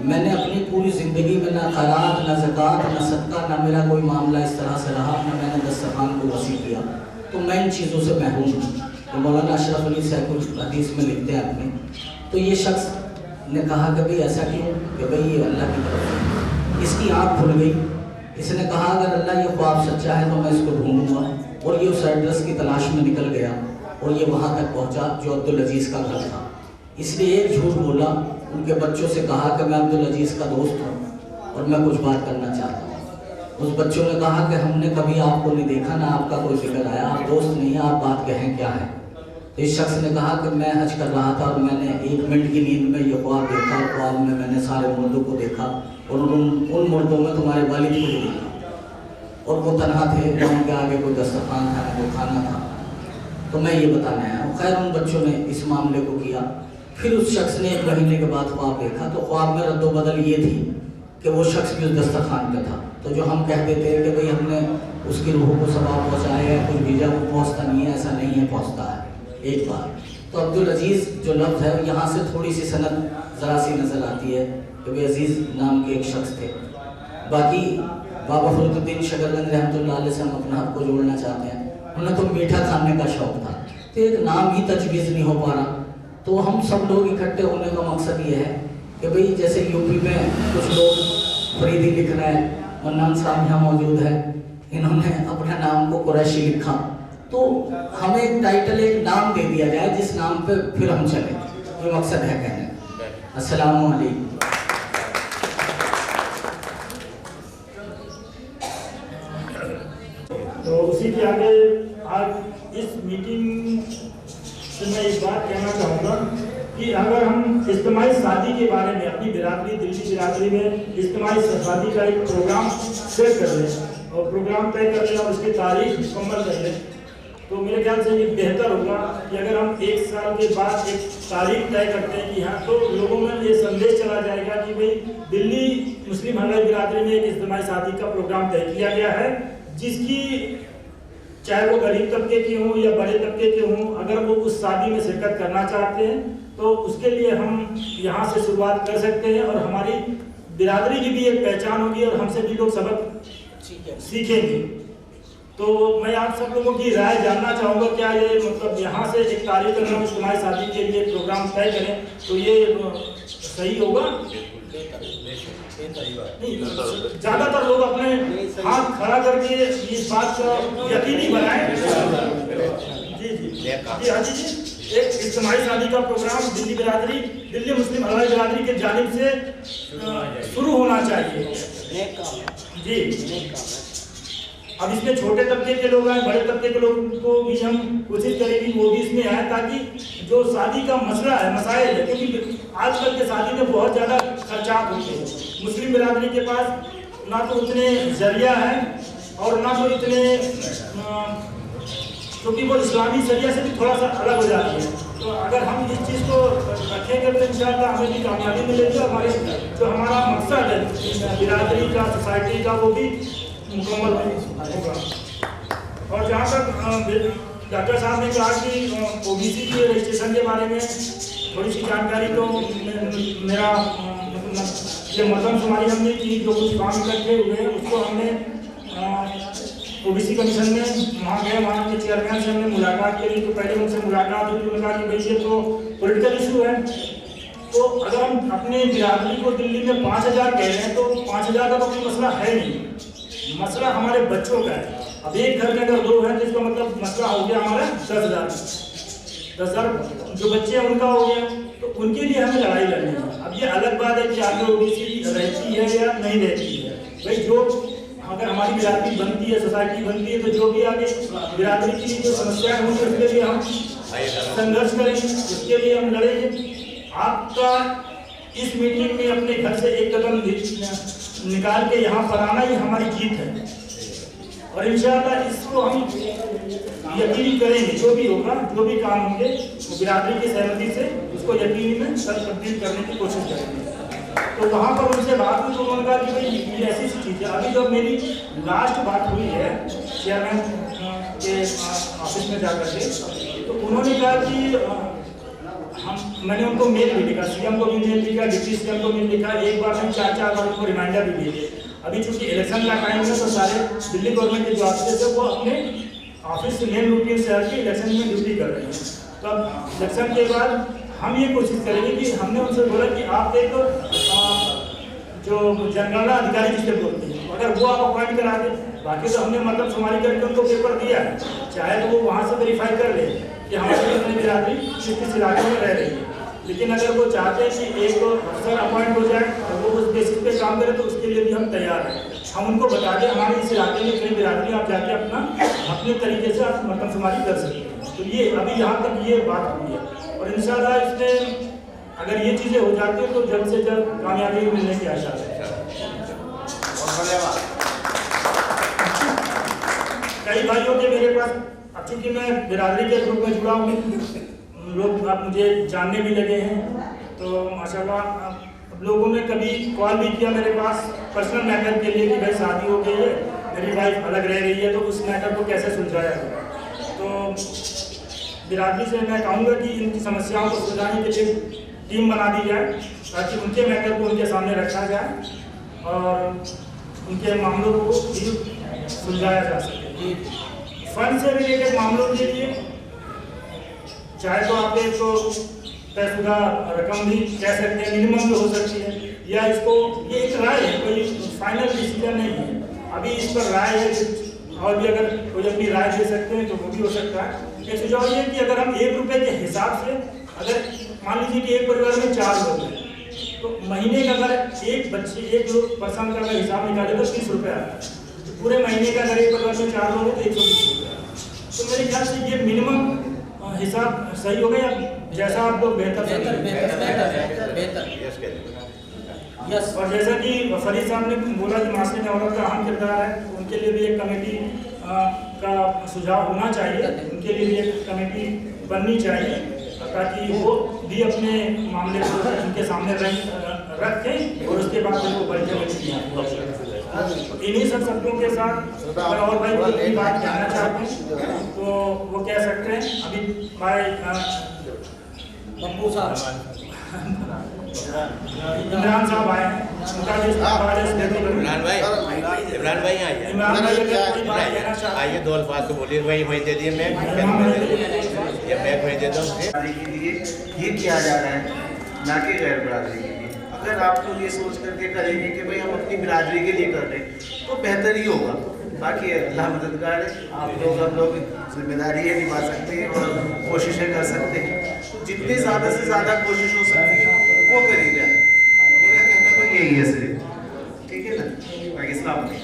मैंने अपनी पूरी ज़िंदगी में ना खैरात, ना ज़कात, ना सदका, ना मेरा कोई मामला इस तरह से रहा, ना मैंने दस्तरखान को वसी किया, तो मैं इन चीज़ों से महरूम हूँ। तो मौलाना अशरफ अली सैकुल हदीस में लिखते हैं अपने। तो ये शख्स ने कहा कि भाई ऐसा क्यों, कि भाई ये अल्लाह की तरफ है। इसकी आँख खुल गई, इसने कहा अगर अल्लाह ये ख्वाब सच्चा है तो मैं इसको ढूंढूंगा, और ये उस एड्रेस की तलाश में निकल गया और ये वहाँ तक पहुँचा जो अब्दुल अजीज़ का घर था। इसलिए एक झूठ बोला, उनके बच्चों से कहा कि मैं अब्दुल अजीज़ का दोस्त हूँ और मैं कुछ बात करना चाहता हूँ। उस बच्चों ने कहा कि हमने कभी आपको नहीं देखा, ना आपका कोई जिक्र आया, आप दोस्त नहीं हैं, आप बात कहें क्या है। तो इस शख्स ने कहा कि मैं हज कर रहा था और मैंने 1 मिनट की नींद में ये ख्वाब देखा, ख्वाब में मैंने सारे मुर्दों को देखा और उन मुर्दों में तुम्हारे वालिद को भी देखा और वो तनहा थे, उनके आगे कोई दस्तरखान था, कोई खाना था, तो मैं ये बताने आया हूँ। खैर उन बच्चों ने इस मामले को किया। फिर उस शख्स ने 1 महीने के बाद ख्वाब देखा, तो ख्वाब में रद्दोबदल ये थी कि वो शख्स भी उस दस्तरखान पे था। तो जो हम कहते थे कि भाई हमने उसकी रूह को सवाब पहुँचाया है, कुछ भेजा, वो पहुँचता नहीं है, ऐसा नहीं है, पहुँचता है एक बार। तो अब्दुल अजीज़ जो लफ्ज़ है यहाँ से थोड़ी सी सनद ज़रा सी नज़र आती है कि भाई अजीज़ नाम के एक शख्स थे। बाकी बाबा फरीदुद्दीन शकरगंज रहमतुल्लाह अलैह से हम अपने आप को जोड़ना चाहते हैं। उन्हें तो मीठा खाने का शौक़ था, तो एक नाम ही तजवीज़ नहीं हो पा रहा। तो हम सब लोग इकट्ठे होने का मकसद ये है कि भाई जैसे यूपी में कुछ लोग फरीदी लिख रहे हैं, मन्नान साहब यहाँ मौजूद है, इन्होंने अपने नाम को कुरैशी लिखा, तो हमें एक टाइटल, एक नाम दे दिया जाए जिस नाम पे फिर हम चले। ये मकसद है कहने। अस्सलामु अलैकुम।
तो उसी के आगे आज इस मीटिंग से मैं एक बात कहना चाहूँगा कि अगर हम इज्तिमाई शादी के बारे में अपनी बिरादरी, दिल्ली बिरादरी में इज्तिमाई शादी का एक प्रोग्राम सेट कर लें और प्रोग्राम तय कर लें और उसकी तारीख मुकम्मल कर लें, तो मेरे ख्याल से ये बेहतर होगा कि अगर हम 1 साल के बाद एक तारीख तय करते हैं कि हाँ, तो लोगों में ये संदेश चला जाएगा कि भाई दिल्ली मुस्लिम हलवा बिरादरी में एक इज्तिमाई शादी का प्रोग्राम तय किया गया है, जिसकी चाहे वो गरीब तबके के हों या बड़े तबके के हों, अगर वो उस शादी में शिरकत करना चाहते हैं तो उसके लिए हम यहाँ से शुरुआत कर सकते हैं और हमारी बिरादरी की भी एक पहचान होगी और हमसे भी लोग सबक सीखेंगे। तो मैं आप सब लोगों की राय जानना चाहूँगा, क्या ये मतलब यहाँ से एक तारीख अगर हम इज्तिमाई शादी के लिए प्रोग्राम तय करें तो ये सही होगा? ज़्यादातर लोग अपने हाथ खड़ा करके इस बात को यकीनी बनाएं। जी जी जी हाजी जी, एक इज्तिमाई शादी का प्रोग्राम दिल्ली बिरादरी, दिल्ली मुस्लिम हलवा बिरादरी के जानिब से शुरू होना चाहिए। जी, अब इसमें छोटे तबके के लोग हैं, बड़े तबके के लोगों को भी हम कोशिश करेंगे वो भी इसमें आए, ताकि जो शादी का मसला है, मसाइल है, क्योंकि आजकल के शादी में बहुत ज़्यादा खर्चात होते हैं। मुस्लिम बिरादरी के पास ना तो उतने जरिया है और ना तो इतने, क्योंकि वो इस्लामी शरिया से भी थोड़ा सा अलग हो जाती है। तो अगर हम इस चीज़ को रखेंगे तो इंशाअल्लाह हमें भी कामयाबी मिलेगी, हमारे जो हमारा मकसद है बिरादरी का, सोसाइटी का, वो भी मुकम्मल होगा। और जहाँ तक डॉक्टर साहब ने कहा कि ओबीसी के रजिस्ट्रेशन के बारे में थोड़ी सी जानकारी, तो मेरा ये मर्दमशुमारी हमने की, जो कुछ काम इकट्ठे हुए हैं उसको हमने ओबीसी कमीशन में वहाँ गए, वहाँ के चेयरमैन से हमने मुलाकात करी। तो पहले उनसे मुलाकात हुई, उन्होंने कहा कि भाई ये तो पॉलिटिकल इशू है, तो अगर हम अपने बिरादरी को दिल्ली में 5000 कह रहे हैं तो 5000 का तो कोई मसला है नहीं, मसला हमारे बच्चों का है। अब एक घर में अगर 2 हैं तो इसका मतलब मसला हो गया हमारा 10,000 जो बच्चे हैं उनका हो गया, तो उनके लिए हमें लड़ाई लड़नी है। अब ये अलग बात है कि आगे ओबीसी रहती है या नहीं रहती है। भाई जो अगर हमारी बिरादरी बनती है, सोसाइटी बनती है, तो जो भी आगे बिरादरी की जो समस्याएं होंगी उसके लिए हम संघर्ष करेंगे, उसके लिए हम लड़ेंगे। आपका इस मीटिंग में अपने घर से एक कदम निकाल के यहाँ पर आना ही हमारी जीत है और इंशाअल्लाह इसको हम यकीनी करेंगे। जो भी होगा, जो भी काम होंगे, वो बिरादरी की सहमति से उसको यकीनी में तब्दील करने की कोशिश करेंगे। तो वहाँ पर उनसे बात हुई तो उन्होंने कहा कि भाई ये ऐसी सी चीज़ है। अभी जब मेरी लास्ट बात हुई है चेयरमैन के ऑफिस में जाकर के, तो उन्होंने कहा कि मैंने उनको मेल भी लिखा, सीएम को भी मेल लिखा, डिप्टी सीएम को मेल लिखा, एक बार में 4-4 बार उनको रिमाइंडर भी दिए। अभी चूंकि इलेक्शन का टाइम है तो सारे दिल्ली गवर्नमेंट के जो ऑफिसर्स है वो अपने ऑफिस मेन रूटीन से हट के इलेक्शन में ड्यूटी कर रहे हैं। तो अब इलेक्शन के बाद हम ये कोशिश करेंगे कि हमने उनसे बोला कि आप एक जो जनगणना अधिकारी जिससे बोलते हैं, अगर वो आप अपॉइंट करा दें, बाकी तो हमने मतलब शुमारी करके उनको पेपर दिया, चाहे तो वो वहाँ से वेरीफाई कर ले कि हमारी अपनी बिरादरी किस इलाके में रह रही है। लेकिन अगर वो चाहते हैं कि एक अफसर अपॉइंट हो जाए और वो उस बेसिस पे काम करे तो उसके लिए भी हम तैयार हैं। हम उनको बता दें हमारे इस इलाके में कई बिरादरी आप जाके अपने तरीके से आप मर्दमशुमारी कर सकते हैं। तो ये अभी यहाँ तक ये बात हुई है और इंशाल्लाह इसमें अगर ये चीज़ें हो जाती हैं तो जल्द से जल्द कामयाबी मिलने की आशा है। कई भाइयों के मेरे पास, अब चूँकि मैं बिरादरी के ग्रुप में जुड़ा हूँ, लोग अब मुझे जानने भी लगे हैं, तो माशाल्लाह लोगों ने कभी कॉल भी किया मेरे पास पर्सनल मैटर के लिए कि भाई शादी हो गई है, मेरी वाइफ अलग रह रही है, तो उस मैटर को कैसे सुलझाया जाए। तो बिरादरी से मैं कहूँगा कि इनकी समस्याओं को सुलझाने के लिए टीम बना दी जाए ताकि उनके मैटर को उनके सामने रखा जाए और उनके मामलों को भी सुलझाया जा सके। फंड से रिलेटेड मामलों के लिए चाहे तो आप एक तो तयशुदा रकम भी कह सकते हैं, मिनिमम भी हो सकती है, या इसको ये एक राय है, कोई फाइनल डिसीजन नहीं है, अभी इस पर राय है और भी अगर कोई अपनी राय दे सकते हैं तो वो भी हो सकता है। एक सुझाव ये कि अगर हम 1 रुपये के हिसाब से, अगर मान लीजिए कि एक परिवार में 4 लोग हैं तो महीने का अगर एक पर्सन का अगर हिसाब निकाले तो 30 रुपये आता है, तो पूरे महीने का अगर एक परिवार में 4 लोग हैं तो 120 रुपये। तो मेरे ख्याल से ये मिनिमम हिसाब सही हो गया, जैसा आप लोग बेहतर। यस, और जैसा कि फरीद साहब ने बोला कि मास्टर में औरत का अहम किरदार है, उनके लिए भी एक कमेटी का सुझाव होना चाहिए, उनके लिए भी एक कमेटी बननी चाहिए ताकि वो भी अपने मामले को उनके सामने रखें और उसके बाद उनको बड़ी कमेटी। इन्हीं सब शब्दों के साथ अगर और भाई कोई बात कहना चाहते हैं तो वो कह सकते हैं। अभी भाई बब्बू साहब इमरान साहब आए हैं, उनका भी
इमरान भाई आइए, 2 अल्फाज तो बोलिए भाई, वही दे दिए मैं बैग वही देता हूँ।
के लिए ये किया जा रहा है, ना कि गैर बिरादरी के लिए। अगर आप लोग ये सोच करके करेंगे कि भाई हम अपनी बिरादरी के लिए कर रहे हैं तो बेहतर ही होगा। बाकी अल्लाह मददगार है, आप लोग हम लोग जिम्मेदारी है निभा सकते हैं और कोशिशें कर सकते हैं। जितनी ज़्यादा से ज़्यादा कोशिश हो सकती है वो करी जाए, मेरा कहना तो यही है सिर्फ, ठीक है ना। बाकी इस्लाम नहीं,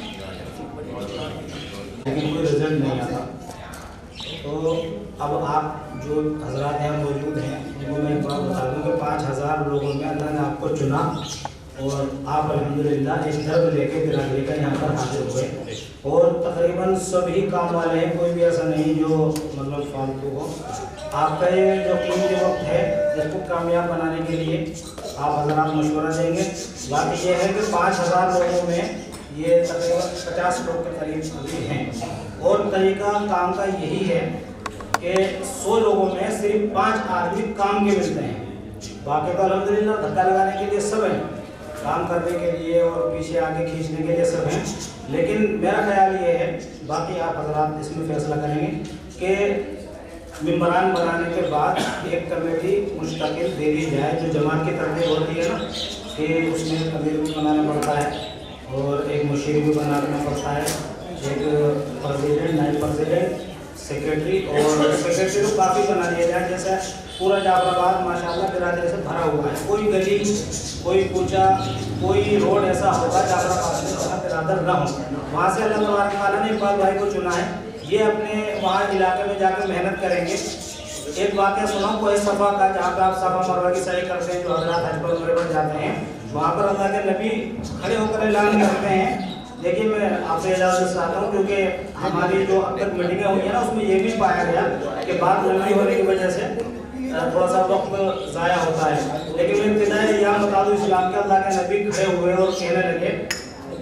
लेकिन कोई रिजल्ट नहीं आता। तो अब आप जो हजरात यहाँ मौजूद हैं उनको मैं एक बात बता दूँ कि 5000 लोगों में अल्लाह ने आपको चुना और आप अल्हम्दुलिल्लाह इस धर्म लेके बिरादरी का यहाँ पर हाजिर हुए और तकरीबन सभी काम वाले हैं, कोई भी ऐसा नहीं जो मतलब फालतू हो। आपका ये जो कीमती वक्त है इसको कामयाब बनाने के लिए आप हजरात मशवरा देंगे। बात ये है कि 5000 लोगों में ये तकरीबन 50 लोग के करीब अभी हैं और तरीका काम का यही है कि 100 लोगों में सिर्फ 5 आदमी काम के मिलते हैं, बाकी तो अल्हम्दुलिल्लाह धक्का लगाने के लिए सब हैं, काम करने के लिए और पीछे आगे खींचने के लिए सब हैं। लेकिन मेरा ख्याल ये है, बाकी आप हजरात इसमें फैसला करेंगे कि मेम्बरान बनाने के बाद एक कमेटी मुस्तकिल दे दी जाए, जो जमात की तरतीब होती है ना कि उसमें कमेटी भी बनाना पड़ता है और एक मुशीर भी बनाना पड़ता है, एक प्रेसिडेंट, नाइब प्रेसिडेंट, सेक्रेटरी और सेक्रेटरी को काफ़ी बना दिया जाए। जैसे पूरा जाफराबाद माशाल्लाह बिरादरी से भरा हुआ है, कोई गली, कोई कूचा, कोई रोड ऐसा होगा जाफराबाद में जहाँ बिरादर न हो। वहाँ से अल्लाह तबारक तआला ने इकबाल भाई को चुना है, ये अपने वहाँ इलाके में जाकर मेहनत करेंगे। एक वाक़या सुना कोई सफ़ा का, जहाँ पर आप सफ़ा मरवा की सही करते हैं, जो हजरात हज पर उम्रे पर जाते हैं, वहाँ पर अल्लाह के नबी खड़े होकर ऐलान करते हैं। देखिए मैं आपसे इजाज़त चाहता हूँ क्योंकि हमारी जो अब तक मीटिंगें हुई हैं ना उसमें ये भी पाया गया कि बात लंबी होने की वजह से थोड़ा सा वक्त ज़ाया होता है। लेकिन मैं इब्तिदाई यहाँ बता दूँ, इस्लाम के अल्लाह के नबी खड़े हुए और कहने लगे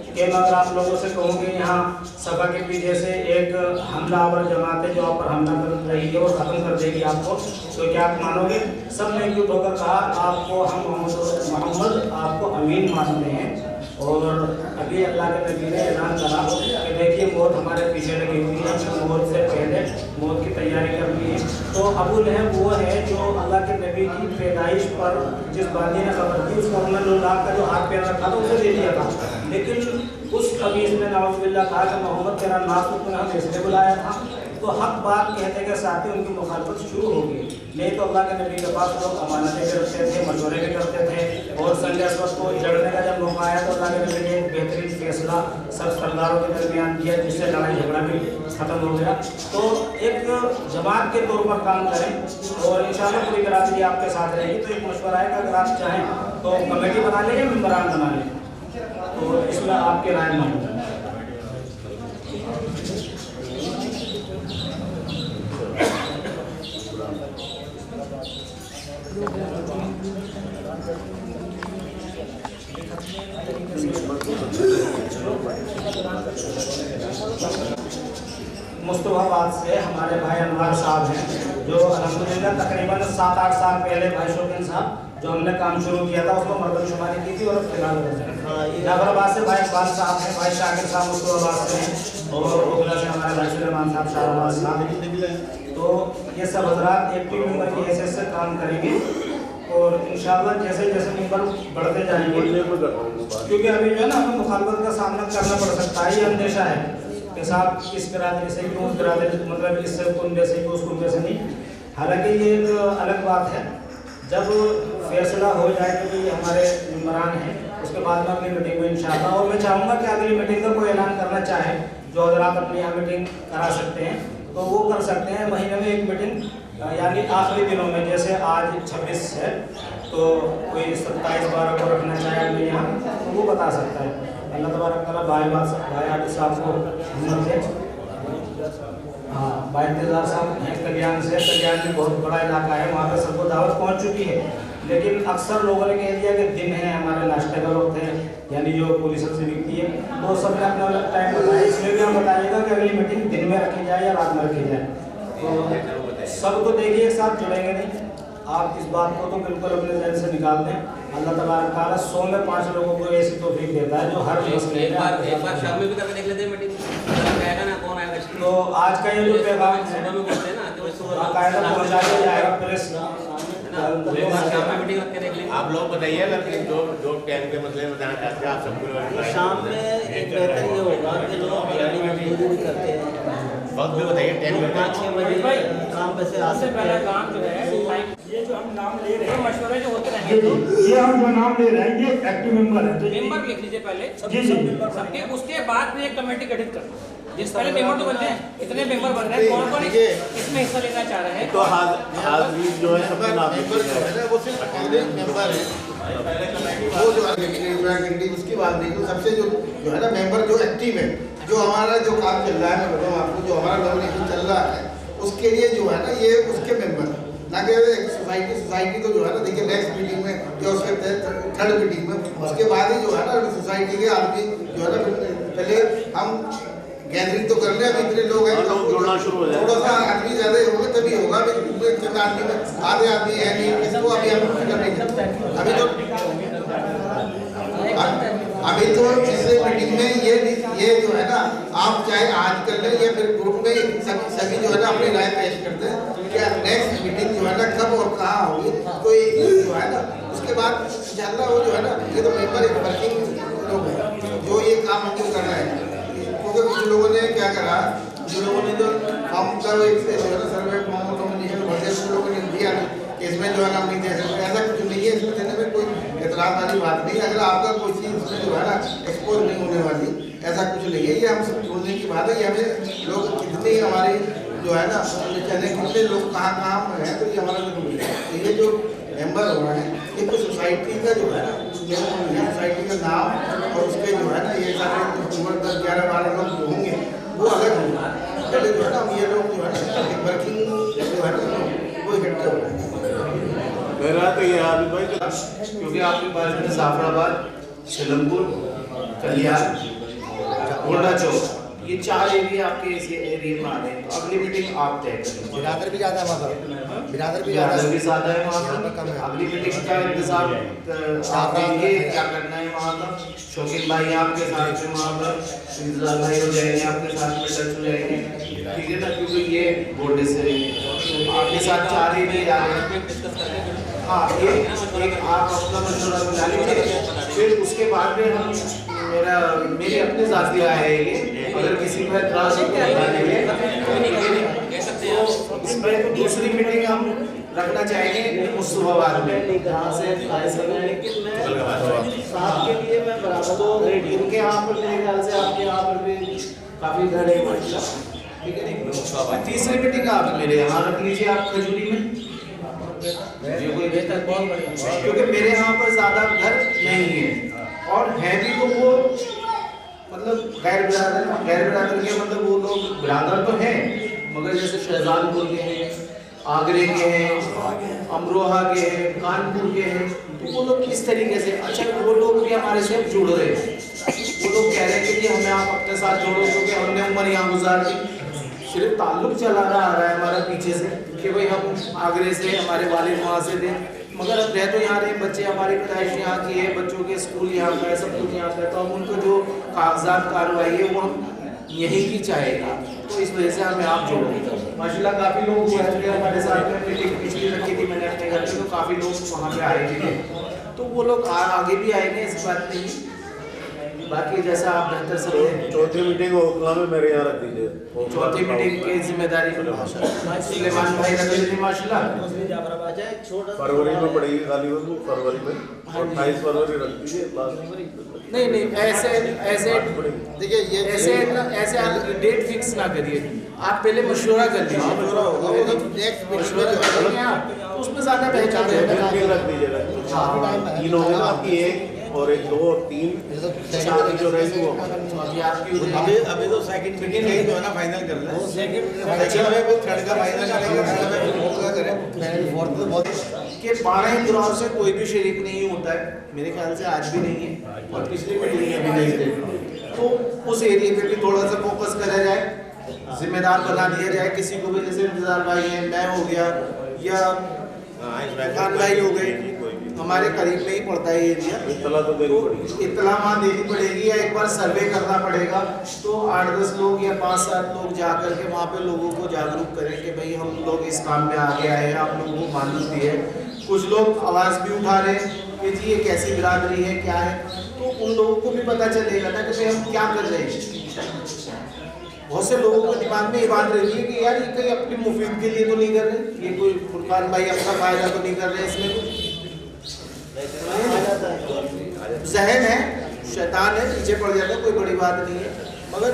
कि मैं अगर आप लोगों से कहूँ कि यहाँ सभा के पीछे से एक हमलावर जमात है जो आप पर हमला कर रही है और ख़त्म कर देगी आपको, तो क्या आप मानोगे? सब ने एकजुट होकर कहा आपको हम मोहम्मद आपको अमीन मानते हैं। और अभी अल्लाह के नबी ने ऐलान करा कि देखिए मौत हमारे पीछे लगी हुई है, हमें मौत से पहले मौत की तैयारी करनी है। तो अबू लहब वो है जो अल्लाह के नबी की पैदाइश पर जिस बांदी ने खबर दी उसको हमने लोलाक का जो हाथ पैर रखा था उसे दे दिया था, लेकिन उस हदीस में नाउज़ुबिल्लाह कहा कि मोहम्मद तेरा नाम तो तूने हमें इसलिए बुलाया था। तो हक बात कहने के साथ ही उनकी मुखालफत शुरू होगी। नहीं तो अल्लाह के नबी के पास लोग अमानतें भी रखते थे, मशवरे भी करते थे और संजय वक्त को लड़ने का जब मौका आया तो अल्लाह के नबी ने एक बेहतरीन फैसला सब सरदारों के दरमियान किया जिससे लड़ाई झगड़ा भी ख़त्म हो गया। तो एक जमात के तौर पर काम करें और इंशाल्लाह पूरी बिरादरी आपके साथ रहेगी। तो एक मशवरा है कि अगर आप चाहें तो कमेटी बना लें या मेंबरान बना लें, तो इसमें आपके राय मांगूंगा। मुस्तफाबाद से हमारे भाई अनवर साहब हैं, जो अल्हम्दुलिल्लाह तकरीबन 7-8 साल पहले भाई शौकीन साहब जो हमने काम शुरू किया था उसको मरदमशुमारी की थी और फिलहाल जाफराबाद से भाई इकबाल साहब हैं, भाई शाकिर साहब मुस्तफाबाद से हैं और ओखला से हमारे भाई सुलेमान साहब शाहबाज साहब। तो ये सब हजरात एक्टिव मेंबर की हैसियत से काम करेंगे और इंशाल्लाह जैसे जैसे मेंबर बढ़ते जाएंगे, क्योंकि अभी जो है ना हमें मुखालफत का सामना करना पड़ सकता है, ये अंदेशा है कि साहब इस बिरादरी से क्यों, उस बिरादरी मतलब इससे कुंबे से क्यों, उस कुंबे से नहीं। हालांकि ये एक अलग बात है, जब फैसला हो जाए कि ये हमारे मेंबरान हैं उसके बाद में अगली मीटिंग में इंशाल्लाह, और मैं चाहूँगा कि अगली मीटिंग का कोई ऐलान करना चाहे जो हजरात अपनी यहाँ मीटिंग करा सकते हैं तो वो कर सकते हैं। महीने में एक मीटिंग यानी आखिरी दिनों में, जैसे आज 26 है तो कोई 27-12 को रखना चाहे अपने यहाँ तो वो बता सकता है। अल्लाह तबारक तआला भाई आदिल साहब को हिम्मत दे। हाँ, भाई इंतजार साहब हैं कल्याण से, कल्याण में बहुत बड़ा इलाका है, वहाँ पर सबको दावत पहुँच चुकी है, लेकिन अक्सर लोगों ने कह दिया कि दिन है, हमारे नाश्ते का वक्त है, यानी जो पुलिस से बिकती है, तो सबने अपना अलग टाइम बताया। इसमें भी हम बताइएगा कि अगली मीटिंग दिन में रखी जाए या रात में रखी जाए, तो सब तो देखिए एक साथ जुड़ेंगे नहीं। आप इस बात को तो बिल्कुल अपने जहन से निकाल दें। अल्लाह तबारक तआला 100 में 5 लोगों को ऐसी तौफीक देता है जो हर मसले में
एक बार शाम में भी करके देख लेते हैं मीटिंग, कहेगा ना कौन आएगा।
तो आज का ये जो पैगाम है
सुबह में बोलते हैं ना तो
बाकायदा पहुँचा दिया जाएगा प्रेस।
शाम में मीटिंग रख के देख लेंगे।
आप लोग बताइए अगर जो टाइम के मसले बताना चाहते हैं आप सबको
शाम में एक बेहतर ये होगा कि जो दिहाड़ी मजदूरी भी करते हैं
वक्त भी बताइए, टाइम
5-6 बजे काम पे से आ सकते हैं।
काम जो है ये जो हम नाम ले रहे हैं मशवरे जो होते
ये हम जो नाम ले रहे हैं ये एक्टिव मेंबर है, तो
मेंबर लिख लीजिए पहले
जी
सबके, उसके बाद में एक कमेटी गठित कर जिस पहले मेंबर तो बनते हैं, कितने मेंबर बन रहे हैं, कौन कौन इसमें हिस्सा लेना चाह रहे हैं।
तो हाजिर जो है सबका नाम
मेंबर जो है ना वो सिर्फ पहले मेंबर है, वो जो है उसकी बात नहीं, तो सबसे जो है ना मेंबर जो एक्टिव है, जो हमारा जो काम चल रहा है, मैं बताऊँ आपको, जो हमारा नॉमिनेशन चल रहा है उसके लिए जो है ना ये उसके मेंबर ना कि सोसाइटी तो जो है ना देखिए नेक्स्ट मीटिंग में या उसके थर्ड मीटिंग में उसके बाद ही जो है ना सोसाइटी के आदमी जो है ना पहले हम गैदरिंग तो कर ले, अब इतने लोग हैं
जुड़ना शुरू हो जाए,
थोड़ा सा आदमी ज़्यादा होगा तभी होगा। आदमी में आधे आदमी है नहीं, इसको अभी हम करेंगे। अभी तो पिछले मीटिंग में ये जो है ना आप चाहे आज कर लें या फिर ग्रुप में सभी जो है ना अपनी राय पेश करते हैं कि नेक्स्ट मीटिंग जो है ना कब और कहाँ होगी, तो ये जो है ना उसके बाद इंशाल्लाह वो जो है ना ये तो मेंबर एक वर्किंग लोग हैं जो ये काम हमको करना है, क्योंकि कुछ लोगों ने क्या करा, जो लोगों ने जो फॉर्म का एक जो है ना सर्वे फॉर्म नॉमिनेशन भर दिया, कुछ लोगों ने दिया इसमें जो है ना नहीं दे सकते, ऐसा कुछ नहीं है, इसमें देने में कोई एतराज़ वाली बात नहीं। अगर आपका कोई चीज़ उसमें जो है ना एक्सपोज नहीं होने वाली, ऐसा कुछ नहीं है, ये हम सब बोलने की बात है। ये हमें लोग कितने हमारे जो है ना चले कितने लोग कहाँ हैं, तो ये हमारा जरूरी है। तो ये जो मेंबर हो रहे हैं ये कुछ सोसाइटी का जो है ना सोसाइटी का नाम और उसके जो है ना ये सारे 10-11-12 लोग जो होंगे वो अलग होंगे, पहले जो है ना ये लोग जो है ना वर्किंग जो है ना वो इकट्ठे हो रहे हैं।
मेरा तो ये आबिद भाई क्योंकि आपके पास में जाफराबाद, सिलमपुर, कल्याण, गोल्डा चौक
ये 4 एरिया आपके इस एरिया में आ रहे हैं, तो अगली मीटिंग आप तय करें।
बिरादर भी ज़्यादा है वहाँ पर, बिरादर भी
ज़्यादा है वहाँ पर। अगली मीटिंग का इंतजार आप देंगे क्या करना है वहाँ का। शौकीन भाई आपके साथ में वहाँ पर इंतजार भाई हो जाएंगे, आपके साथ में टच हो जाएंगे, ठीक है ना, क्योंकि ये बोर्ड से आपके साथ 4 एरिया आ रहे हैं। हाँ, ये एक आप अपना मशवरा बना लीजिए, फिर उसके बाद में हम मेरी अपनी जाती राय है ये, अगर किसी पर एतराज़ हो तो इसमें दूसरी मीटिंग हम रखना चाहेंगे उस सुबह में, जहाँ से लेकिन मैं साहब के लिए मैं बराबर तो इनके यहाँ पर मेरे ख्याल से आपके यहाँ पर भी काफ़ी धड़े ठीक है नहीं। तीसरी मीटिंग आप मेरे यहाँ रख लीजिए, आप खजूरी में, ये कोई बेहतर बहुत बढ़िया, क्योंकि मेरे यहाँ पर ज़्यादा घर नहीं है और है भी तो वो मतलब गैर बिरादर के मतलब वो लोग बिरादर तो हैं मगर जैसे शहजादपुर के हैं, आगरे के हैं, अमरोहा के हैं, कानपुर के हैं, तो वो लोग किस तरीके से, अच्छा वो लोग भी हमारे से अब जुड़ रहे हैं, वो लोग कह रहे हैं कि हमें आप अपने साथ जोड़ो क्योंकि हमने उम्र यहाँ गुजार दी, सिर्फ ताल्लुक चला रहा है हमारा पीछे से कि भाई हम आगरे से, हमारे वालिद वहाँ से थे, मगर अब रह तो यहाँ रहे, बच्चे हमारी पैदाइश यहाँ की है, बच्चों के स्कूल यहाँ का है, सब कुछ यहाँ का है, तो हम उनको जो कागजात कार्रवाई है वो हम यहीं की चाहेगा, तो इस वजह से हमें आप जोड़ेंगे। माशाल्लाह काफ़ी लोग हुए थे हमारे साथ में, मीटिंग पिछली रखी थी मैंने अपने घर में, तो काफ़ी लोग वहाँ पे आए थे, तो वो लोग आगे भी आएंगे, ऐसी बात नहीं। बाकी जैसा आप बेहतर समझें।
चौथी मीटिंग ओखला में मेरे यहाँ रख दीजिए।
चौथी मीटिंग की जिम्मेदारी सुलेमान भाई रख लीजिए माशाल्लाह।
फरवरी में पड़ेगी खाली वो, फरवरी में 28 फरवरी रख दीजिए।
नहीं ऐसे देखिए ये ऐसे आप डेट फिक्स ना करिए, आप पहले मशवरा कर लीजिए, उसमें ज़्यादा बेहतर
रख दीजिएगा। तीन होंगे ना आपकी, एक और एक, दो और तीन, चार जो रहेगी वो
अभी तो सेकंड मीटिंग नहीं तो है ना, फाइनल कर ले, सेकंड में वो थर्ड का फाइनल करेंगे, थर्ड में फोर्थ का करें, फोर्थ तो बहुत
कि 12 इंतजाम से कोई भी शरीक नहीं होता है, मेरे ख्याल से आज भी नहीं है और पिछली मीटिंग में भी नहीं थे, तो उस एरिया पे भी थोड़ा सा फोकस करा जाए, जिम्मेदार बना दिया जाए किसी को भी, जैसे इंतजार भाई हैं, मैं हो गया या खान भाई हो गए, हमारे करीब में ही पड़ता है एरिया, तो इत्तला वहाँ देनी पड़ेगी या एक बार सर्वे करना पड़ेगा, तो 8-10 लोग या 5-7 लोग जा कर के वहाँ पे लोगों को जागरूक करें कि भाई हम लोग इस काम में आगे आए हैं, आप लोगों को मालूम भी है, कुछ लोग आवाज़ भी उठा रहे हैं कि जी ये कैसी बिरादरी है, क्या है, तो उन लोगों को भी पता चलेगा ना कि भाई हम क्या कर रहे हैं। बहुत से लोगों के दिमाग में ये बात रहती है कि यार ये कहीं अपनी मुफीद के लिए तो नहीं कर रहे, ये कोई फुरकान भाई अपना फायदा तो नहीं कर रहे, इसमें कुछ जहन है, शैतान है, पीछे पड़ जाता है, कोई बड़ी बात नहीं है, मगर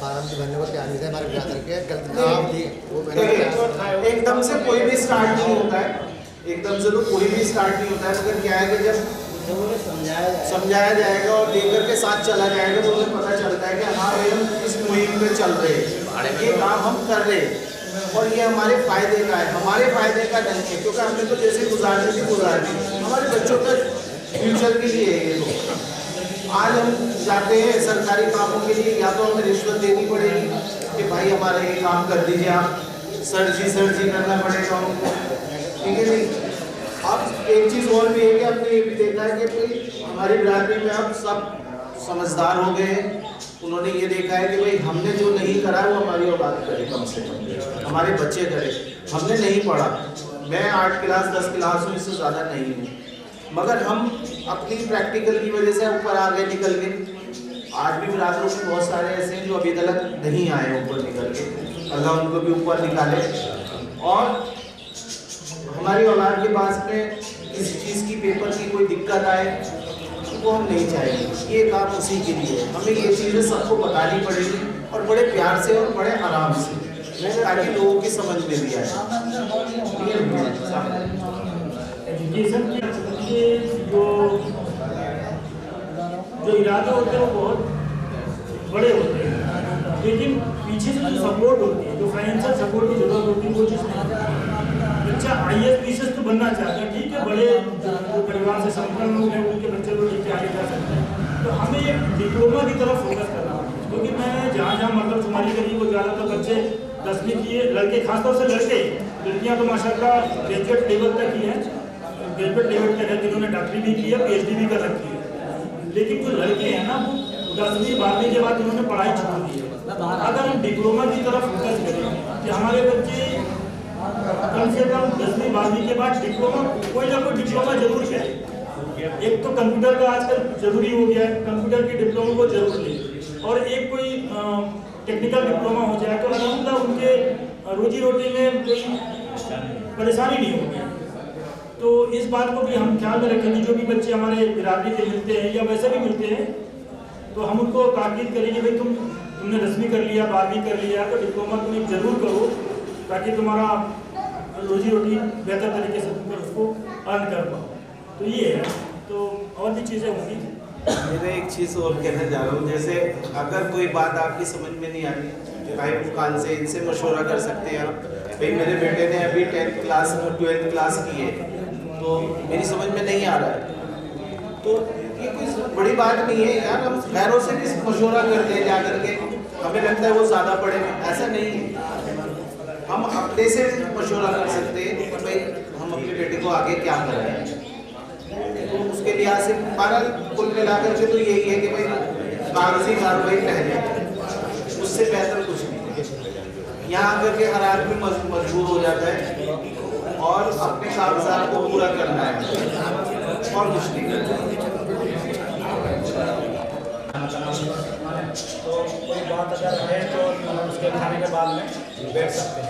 फार्म की भरने को तैयार नहीं थे हमारे बिरादर के, गलत नाम थी वो मैंने
एकदम से कोई भी स्टार्ट नहीं होता है, एकदम से तो कोई भी स्टार्ट नहीं होता है, मगर क्या है कि जब समझाया जाएगा और लेकर के साथ चला जाएगा तो उन्हें पता चलता है कि हाँ भाई हम इस मुहिम में चल रहे हैं, ये काम हम कर रहे हैं और ये हमारे फायदे का है, हमारे फायदे का नहीं है, क्योंकि हमने तो जैसे गुजारनी थी गुजारनी, हमारे बच्चों का फ्यूचर के लिए है ये लोग। आज हम जाते हैं सरकारी कामों के लिए, या तो हमें रिश्वत देनी पड़ेगी कि भाई हमारा ये काम कर दीजिए आप, सर्जी करना पड़ेगा उनको, ठीक है नहीं। अब एक चीज़ और भी है कि हमने ये भी देखा है कि भाई हमारी बिरादरी में अब सब समझदार हो गए हैं, उन्होंने ये देखा है कि भाई हमने जो नहीं करा वो हमारी औलाद करे, कम से कम हमारे बच्चे करे, हमने नहीं पढ़ा, मैं 8 क्लास 10 क्लास हूँ, इससे ज़्यादा नहीं हूँ, मगर हम अपनी प्रैक्टिकल की वजह से ऊपर आगे निकल गए। आज भी बिरादरों में बहुत सारे ऐसे हैं जो अभी तक नहीं आए ऊपर निकल के, अल्लाह उनको भी ऊपर निकाले, और हमारी औलाद के पास में किसी चीज़ की पेपर की कोई दिक्कत आए वो हम नहीं चाहेंगे, ये काम उसी के लिए है, हमें ये चीज़ें सबको बतानी पड़ेगी और बड़े प्यार से और बड़े आराम से, ताकि लोगों की समझ में भी आए।
एजुकेशन के जो इरादे होते हैं वो बहुत बड़े होते हैं, लेकिन पीछे से जो सपोर्ट होती है, जो फाइनेंशियल सपोर्ट की जरूरत होती है वो चीज़ नहीं। बच्चा IAS PCS तो बनना चाहता है, ठीक है, बड़े जो परिवार से संपन्न लोग हैं उनके बच्चे लोग लेके आगे जा सकते हैं, तो हमें एक डिप्लोमा की तरफ फोकस करना होगा, क्योंकि मैं जहाँ मतलब तुम्हारी करीब को ज़्यादातर बच्चे 10वीं किए, लड़के खासतौर से लड़के, लड़कियाँ तो माशाल्लाह ग्रेजुएट लेवल तक की हैं, ग्रेजुएट लेवल तक है, जिन्होंने डॉक्टरी भी की है, PhD भी कर रखी है, लेकिन जो लड़के हैं ना वो 10वीं 12वीं के बाद उन्होंने पढ़ाई छोड़ दी है। अगर हम डिप्लोमा की तरफ फोकस करें कि हमारे बच्चे कम से कम 10वीं 12वीं के बाद डिप्लोमा, कोई ना कोई डिप्लोमा जरूर करें, एक तो कंप्यूटर का आजकल जरूरी हो गया है, कंप्यूटर की डिप्लोमा को जरूर लें, और एक कोई टेक्निकल डिप्लोमा हो जाए तो अल्हम्दुलिल्लाह उनके रोजी रोटी में कोई परेशानी नहीं होगी। तो इस बात को भी हम ख्याल में रखें कि जो भी बच्चे हमारे बिरादरी के मिलते हैं या वैसे भी मिलते हैं, तो हम उनको ताकीद करेंगे भाई तुम तुमने 10वीं कर लिया, 12वीं कर लिया, तो डिप्लोमा तुम जरूर करो ताकि तुम्हारा रोजी रोटी बेहतर तरीके से तुम उसको अर्न कर पाओ। तो ये है, तो और भी चीज़ें होंगी।
मैं एक चीज़ और कहना चाह रहा हूँ, जैसे अगर कोई बात आपकी समझ में नहीं आ रही, भाई दुकान से इनसे मशवरा कर सकते हैं आप। भाई मेरे बेटे ने अभी 10th क्लास और 12th क्लास की है, तो मेरी समझ में नहीं आ रहा है, तो ये कोई बड़ी बात नहीं है यार, हम गैरों से भी मशवरा करते हैं जा करके, हमें लगता है वो ज़्यादा पढ़े, ऐसा नहीं है। हम अपने से मशवरा कर सकते हैं कि भाई हम अपने बेटे को आगे क्या कराएं, तो उसके लिहाज से हमारा कुल मिलाकर के तो यही है कि भाई कागजी कार्रवाई पहले, उससे बेहतर कुछ नहीं है। यहाँ आकर के हर आदमी मजबूर हो जाता है और अपने कागजात को पूरा करना है और कुछ नहीं।
तो कोई बात अगर है तो उसके खाने के बाद में बैठ सकते हैं।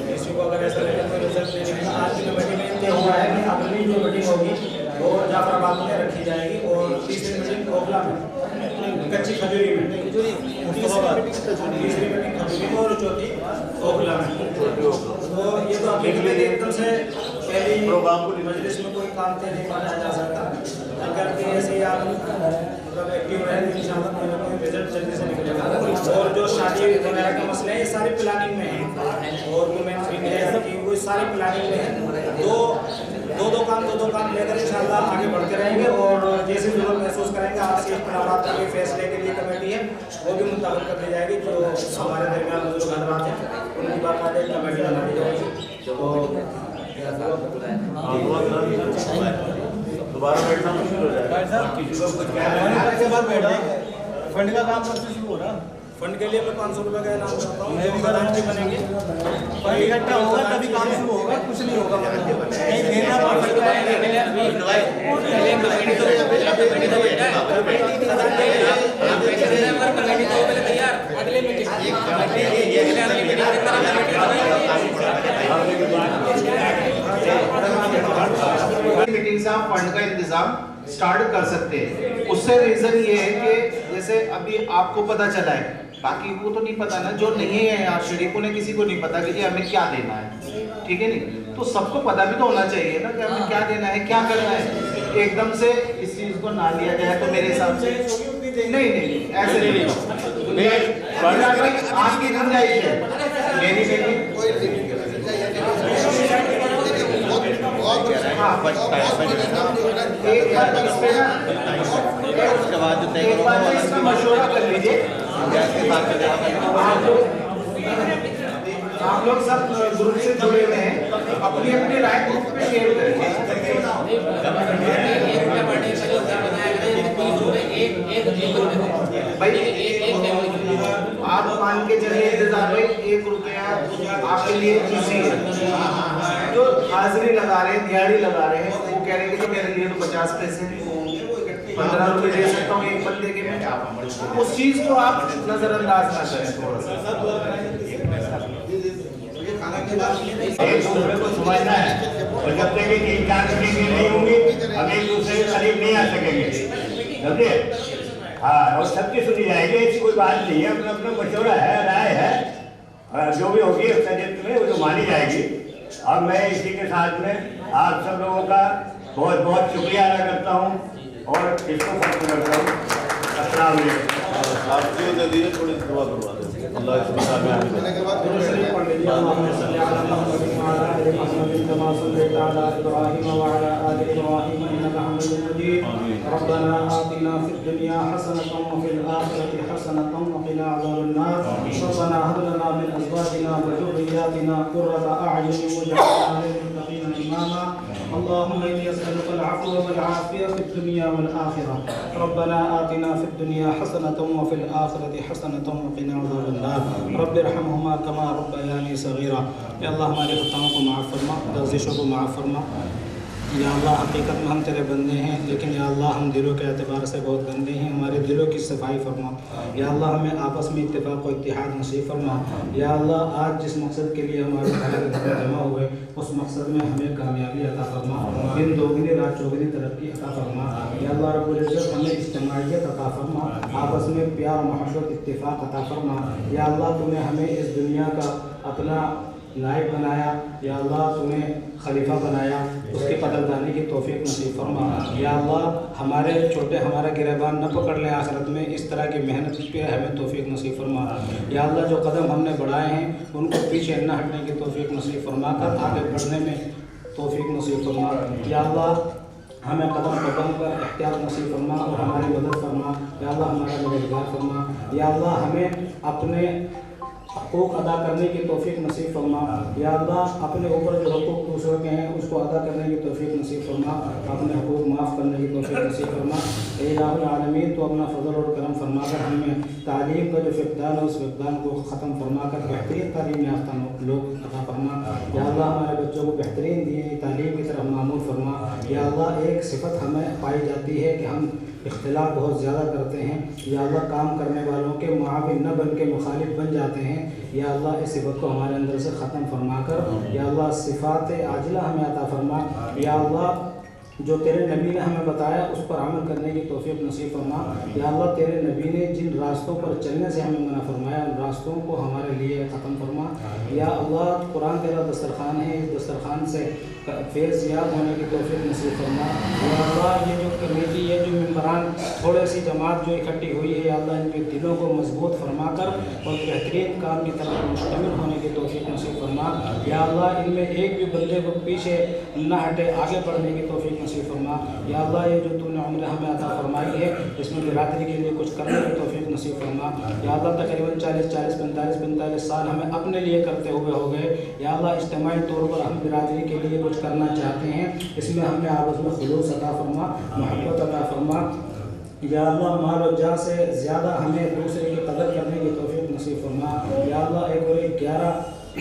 किसी को अगर ऐसा लगे तो रिजल्ट लेने में आज की मीटिंग में तय हुआ है कि अगली जो मीटिंग होगी वो जाफराबाद में रखी जाएगी और तीसरी मीटिंग कोकला में, कच्ची खजूरी में, तीसरी मीटिंग खजूरी में और चौथी कोकला में। तो ये तो अभी एकदम से पहली मजलिस में कोई काम तय नहीं माना जा सकता। अगर ऐसे ही आप मतलब एक्टिव रहे तो इंशाअल्लाह कोई ना कोई रिजल्ट जल्दी से निकलेगा। और जो शादी वगैरह के मसले हैं ये सारे प्लानिंग में हैं और वुमेन फ्री है कि वो सारी प्लानिंग में है। दो काम लेकर इंशाअल्लाह आगे बढ़ते रहेंगे और जैसे भी लोग महसूस करेंगे आपसी इख्तिलाफात के फैसले के लिए कमेटी है वो भी मुताबिक कर ली जाएगी। जो हमारे दरमियान बुजुर्ग हज़रात हैं उनकी बाकायदा कमेटी बना दी जाएगी।
दोबारा बैठना मुश्किल हो जाएगा। किसी को कुछ फंड का काम कब से शुरू हो रहा?
फंड के लिए मैं 500 रुपये का इनाम करता हूँ।
मैं भी गारंटी बनेंगे, फंड इकट्ठा होगा तभी काम शुरू होगा, कुछ नहीं होगा कहीं देना
मीटिंग से आप फंड का इंतजाम स्टार्ट कर सकते हैं। उससे रीजन ये है कि जैसे अभी आपको पता चला है, बाकी को तो नहीं पता ना, जो नहीं है यहाँ शरीकों ने किसी को नहीं पता कि जी हमें क्या देना है, ठीक है नहीं, तो सबको पता भी तो होना चाहिए ना कि हमें क्या देना है, क्या करना है। एकदम से इस चीज को ना लिया जाए तो मेरे हिसाब से नहीं ऐसे नहीं, आपकी गुंजाइश है, मेरी बेटी एक बार इसका मशवरा कर लीजिए। आप लोग सब ग्रुप से जुड़े हुए हैं, अपनी अपनी राय ग्रुप पे शेयर करेंगे। आप मान के चलिए इंतजार भाई 1 रुपया आपके लिए इजी है। जो हाजिरी लगा रहे हैं, दिहाड़ी लगा रहे हैं, वो कह रहे हैं कि मेरे लिए तो 50 पैसे 15 रुपये दे सकता हूँ एक बंदे के में। उस चीज को आप नजरअंदाज ना करें थोड़ा सा।
एक दूसरे को समझना है और जब तक 3-4 मीटिंग नहीं होंगी हम एक दूसरे के करीब नहीं आ सकेंगे, समझे? हाँ, और सबकी सुनी जाएगी, ऐसी कोई बात नहीं है, अपना अपना मशवरा है, राय है, जो भी होगी सजेस्ट में वो जो मानी जाएगी। अब मैं इसी के साथ में आप सब लोगों का बहुत बहुत शुक्रिया अदा करता हूँ और इसको खत्म करता हूँ। अस्सलाम वालेकुम।
आपके नज़रिए थोड़ी दुआ करवा दें। अल्लाह इसमें कामयाबी दे।
रब्बना आतिना फिद दुनिया हसनतन व फिल आखिरति हसनतन व क़िना अज़ाबन्नार। रब्बना हब लना मिन अज़वाजिना व ज़ुर्रिय्यातिना क़ुर्रता अ'युन वज'alना लिल-मुत्तक़ीना इमामा। अल्लाहुम्मा इन्नी अस्अलुकल अफ़्व वल आफ़ियत फिद दुनिया वल आखिरह। रब्बना आतिना फिद दुनिया हसनतन व फिल आखिरति हसनतन व क़िना अज़ाबन्नार। रब्बिरहमहुमा कमा रब्बयानी सग़ीरा। या अल्लाह हमारे ख़ताओं को माफ़ फरमा, लग़ज़िशों को माफ़ फरमा,
या अल्लाह हकीकत में हम तेरे बंदे हैं, लेकिन या अल्लाह हम दिलों के एतबार से बहुत गंदे हैं। हमारे दिलों की सफाई फरमा। या अल्लाह हमें आपस में इत्तेफाक और इत्तिहाद नसीब फरमा। या अल्लाह आज जिस मकसद के लिए हमारे घर जमा हुए उस मकसद में हमें कामयाबी अता फरमा। दिन दोगुनी रात चौगुनी तरक्की अता फरमा। या अल्लाह रब्बुल इज़्ज़त हमें इज्तिमाइयत अता फरमा, आपस में प्यार मोहब्बत इत्तिफाक अता फरमा। या अल्लाह तूने हमें इस दुनिया का अपना नायब बनाया, या अल्लाह तूने खलीफा बनाया, उसकी कदरदानी की तौफीक नसीब फरमा। या अल्लाह हमारे छोटे हमारा गिरबान न पकड़ ले आखिरत में, इस तरह की मेहनत पे हमें तौफीक नसीब फरमा। या अल्लाह जो कदम हमने बढ़ाए हैं उनको पीछे न हटने की तौफीक नसीब फरमा कर आगे बढ़ने में तौफीक नसीब फरमा। या अल्लाह हमें कदम कदम पर एहतियात नसीब फरमा और हमारी मदद फरमा। या अल्लाह हमारा मददगार फरमा। या अल्लाह हमें अपने हकूक़ अदा करने की तौफीक नसीब फरमा। या अल्लाह अपने ऊपर जो हकूक़ दूसरों के हैं उसको अदा करने की तौफीक नसीब फरमा, अपने हकूक़ माफ़ करने की तौफीक नसीब फरमा। ए इलाहुल आलमीन तो अपना फजल और करम फरमा कर हमें तालीम का जो फ़क़दान है उस फ़क़दान को ख़त्म फरमा कर बेहतरीन तालीम याफ्ता लोग अता फरमा। या अल्लाह हमारे बच्चों को बेहतरीन दीनी तालीम की तरफ मामूल फरमा। या अल्लाह एक सिफत हमें पाई जाती है कि हम इख्तिलाफ बहुत ज़्यादा करते हैं। या अल्लाह काम करने वालों के मुआविन न बन के मुखालिफ बन जाते हैं। या अल्लाह इस सिफत को हमारे अंदर से ख़त्म फरमा कर या अल्लाह सिफ़ात आजिला हमें अता फरमा। या अल्लाह जो तेरे नबी ने हमें बताया उस पर अमल करने की तौफीक नसीब फरमा। या अल्लाह तेरे नबी ने जिन रास्तों पर चलने से हमें मना फरमाया उन रास्तों को हमारे लिए ख़त्म फरमा। या अल्लाह कुरान तेरा दस्तरखान है, इस दस्तरखान से फैज़ याब होने की तौफीक नसीब फरमा। या अल्लाह ये जो कमेटी ये जो मेंबरान थोड़े सी जमात जो इकट्ठी हुई है, या अल्लाह इनके दिलों को मजबूत फरमा कर और बेहतरीन काम की तरफ मुश्तमिल होने की तौफीक नसीब फरमा। या अल्लाह इनमें एक भी बंदे को पीछे न हटे, आगे बढ़ने की तौफीक नसीब फरमा। या अल्लाह ये जो तूने उम्र हमें अता फरमाई है इसमें बिरादरी के लिए कुछ करने की तौफीक नसीब फरमा। या अल्लाह तकरीबन 45 साल हमें अपने लिए करते हुए हो गए। या अल्लाह इज्तिमाई तौर पर हम बिरादरी के लिए कुछ करना चाहते हैं, इसमें हमें आपस में खुलूस अता फरमा, मोहब्बत अता फरमा। या अल्लाह माल और जा से ज़्यादा हमें दूसरे की कदर करने की तौफीक नसीब फरमा। या अल्लाह एक और 11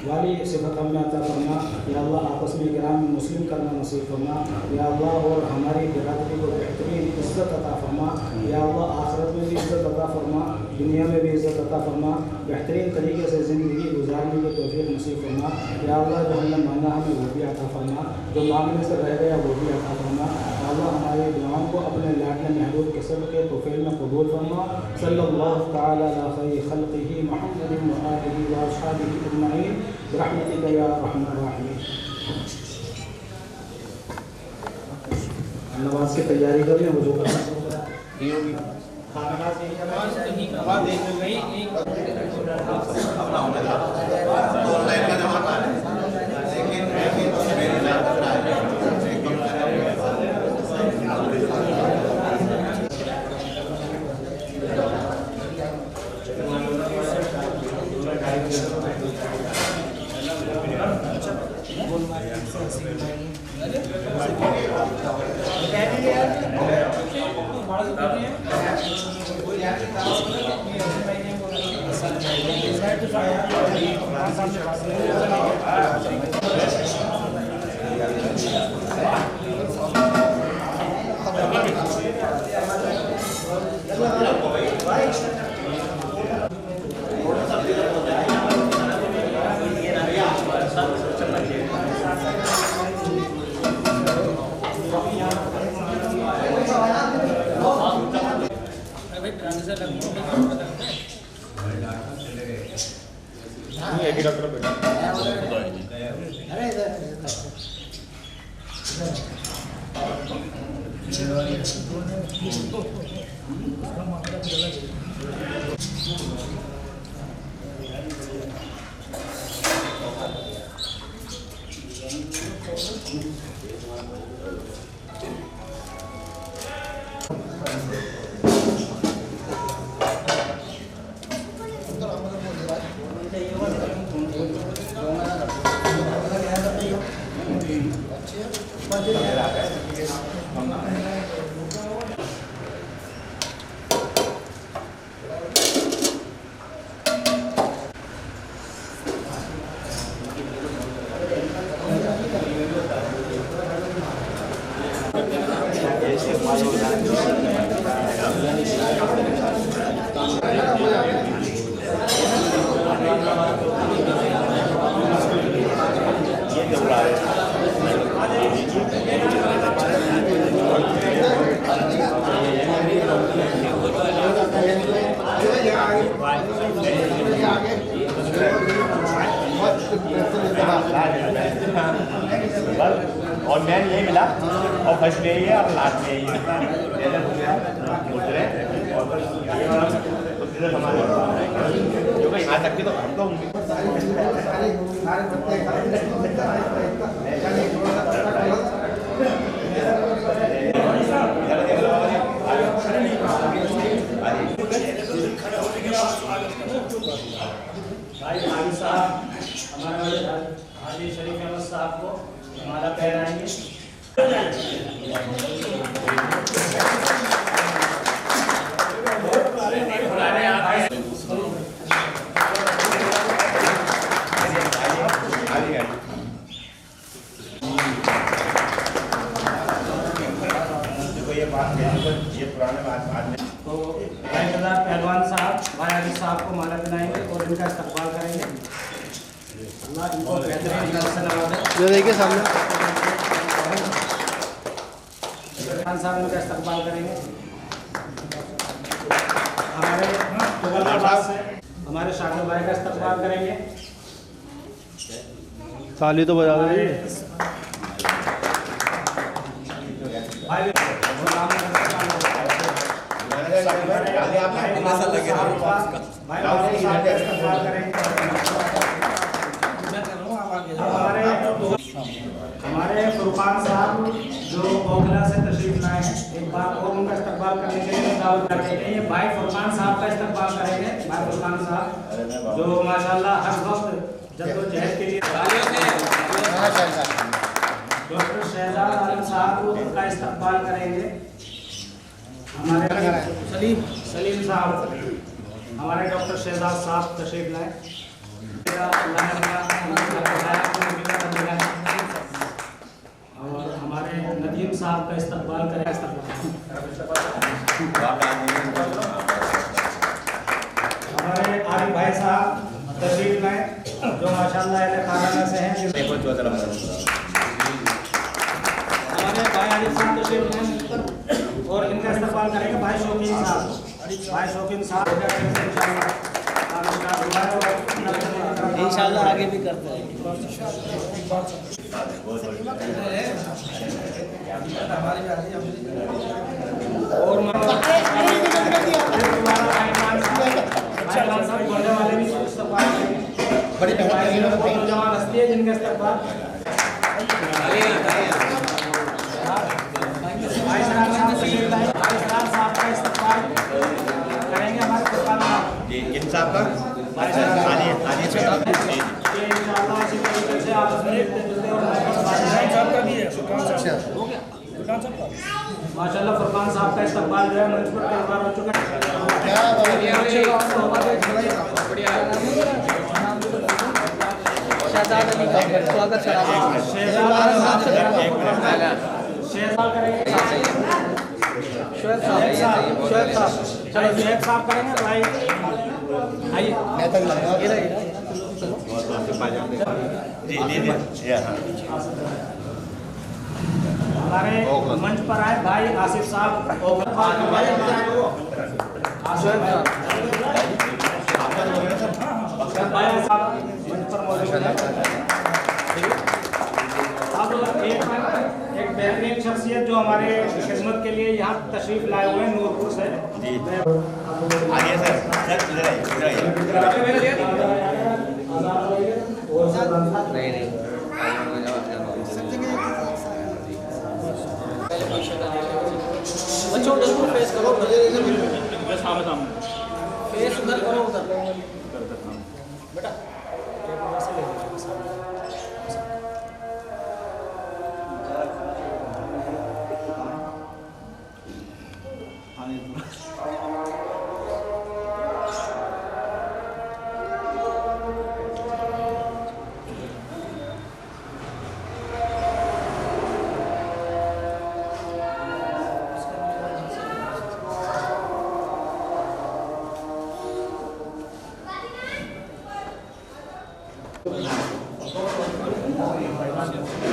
वाली सिफत हमें अता फरमा। या अल्लाह आपस में गिराम मुस्लिम करना नसीब फरमा। या अल्लाह और हमारी बिरादरी को बेहतरीन इज़्ज़त अता फरमा। या अल्लाह आखिरत में भी इज़्ज़त अता फरमा, दुनिया में भी इज़्ज़त अता फरमा, बेहतरीन तरीके से ज़िंदगी गुजारने की तौफीक नसीब फरमा। या अल्लाह जो हमने मांगा हमें वो भी अता फरमा, जो मांगने से रह गया वो भी अता फरमा। अल्लाह हमारे दुआओं को अपने लाडले महबूब के सदक़े तौफील में कबूल फरमा। सल्लल्लाहु तआला अला खैरि खल्क़िही मुहम्मदिन व आलिही व अस्हाबिही अजमईन बिरहमतिका या अरहमर राहिमीन। नमाज की तैयारी कर लें, वज़ू करना
और मैन यही मिला और फर्स्ट में यही है और लास्ट में यही है क्योंकि यहाँ तक की तो हम तो
भाई हाजी साहब हमारे हाजी शरीफ अहमद साहब को माला पहनाएंगे।
ये पुराने बात में
तो भाई पहलवान साहब भाई हाजी साहब को माला पहनाएंगे और इनका इस्तकबाल करेंगे। अल्लाह इनको बेहतरीन से नवाजे।
जो देखिए सामने
खान साहब इनका इस्तकबाल करेंगे। हमारे तुगलकाबाद से हमारे शाकिर भाई का इस्तकबाल करेंगे।
ताली तो बजा दो
भाई हमारे फुरकान साहब जो ओखला से तशरीफ लाए हैं, एक बार और उनका इस्तकबाल करने के लिए दावत करते हैं। ये भाई फुरकान साहब का इस्तकबाल करेंगे। भाई फुरकान साहब जो माशाल्लाह हर वक्त जद्दोजहद के लिए डॉक्टर शहजाद आलम साहब उनका इस्तकबाल करेंगे। हमारे सलीम साहब हमारे डॉक्टर शहजाद साहब तशरीफ लाए। और हमारे नदीम साहब का इस्तकबाल करें। हमारे आरिफ भाई साहब तशरीफ लाए जो माशाल्लाह अहले खाना से हैं। हमारे भाई आरिफ साहब तशरीफ लाए और इनका इस्तकबाल करेंगे भाई शौकीन साहब। भाई शौकीन साहब
इंशाल्लाह आगे भी करते हैं।
और वाले भी बड़ी जवान हस्ती है जिनका इस्तकबाल भाई सरार साहब का इस्तकबाल करेंगे। हमारे
किन साहब का
माशाल्लाह फुरकान साहब का इस्तकबाल जो है मंच पर कई बार हो चुका है।
शहजाद अली का स्वागत
शुएब साहब करेंगे भाई। आइए हमारे मंच पर आए भाई आसिफ साहब। अब एक बेहतरीन शख्सियत जो हमारे खिदमत के लिए यहाँ तशरीफ लाए हुए हैं नूरपुर से।
आइए सर इधर आइए
बच्चों बिल्कुल फेस करो, फेस उधर करो, उधर बेटा
माध्यम से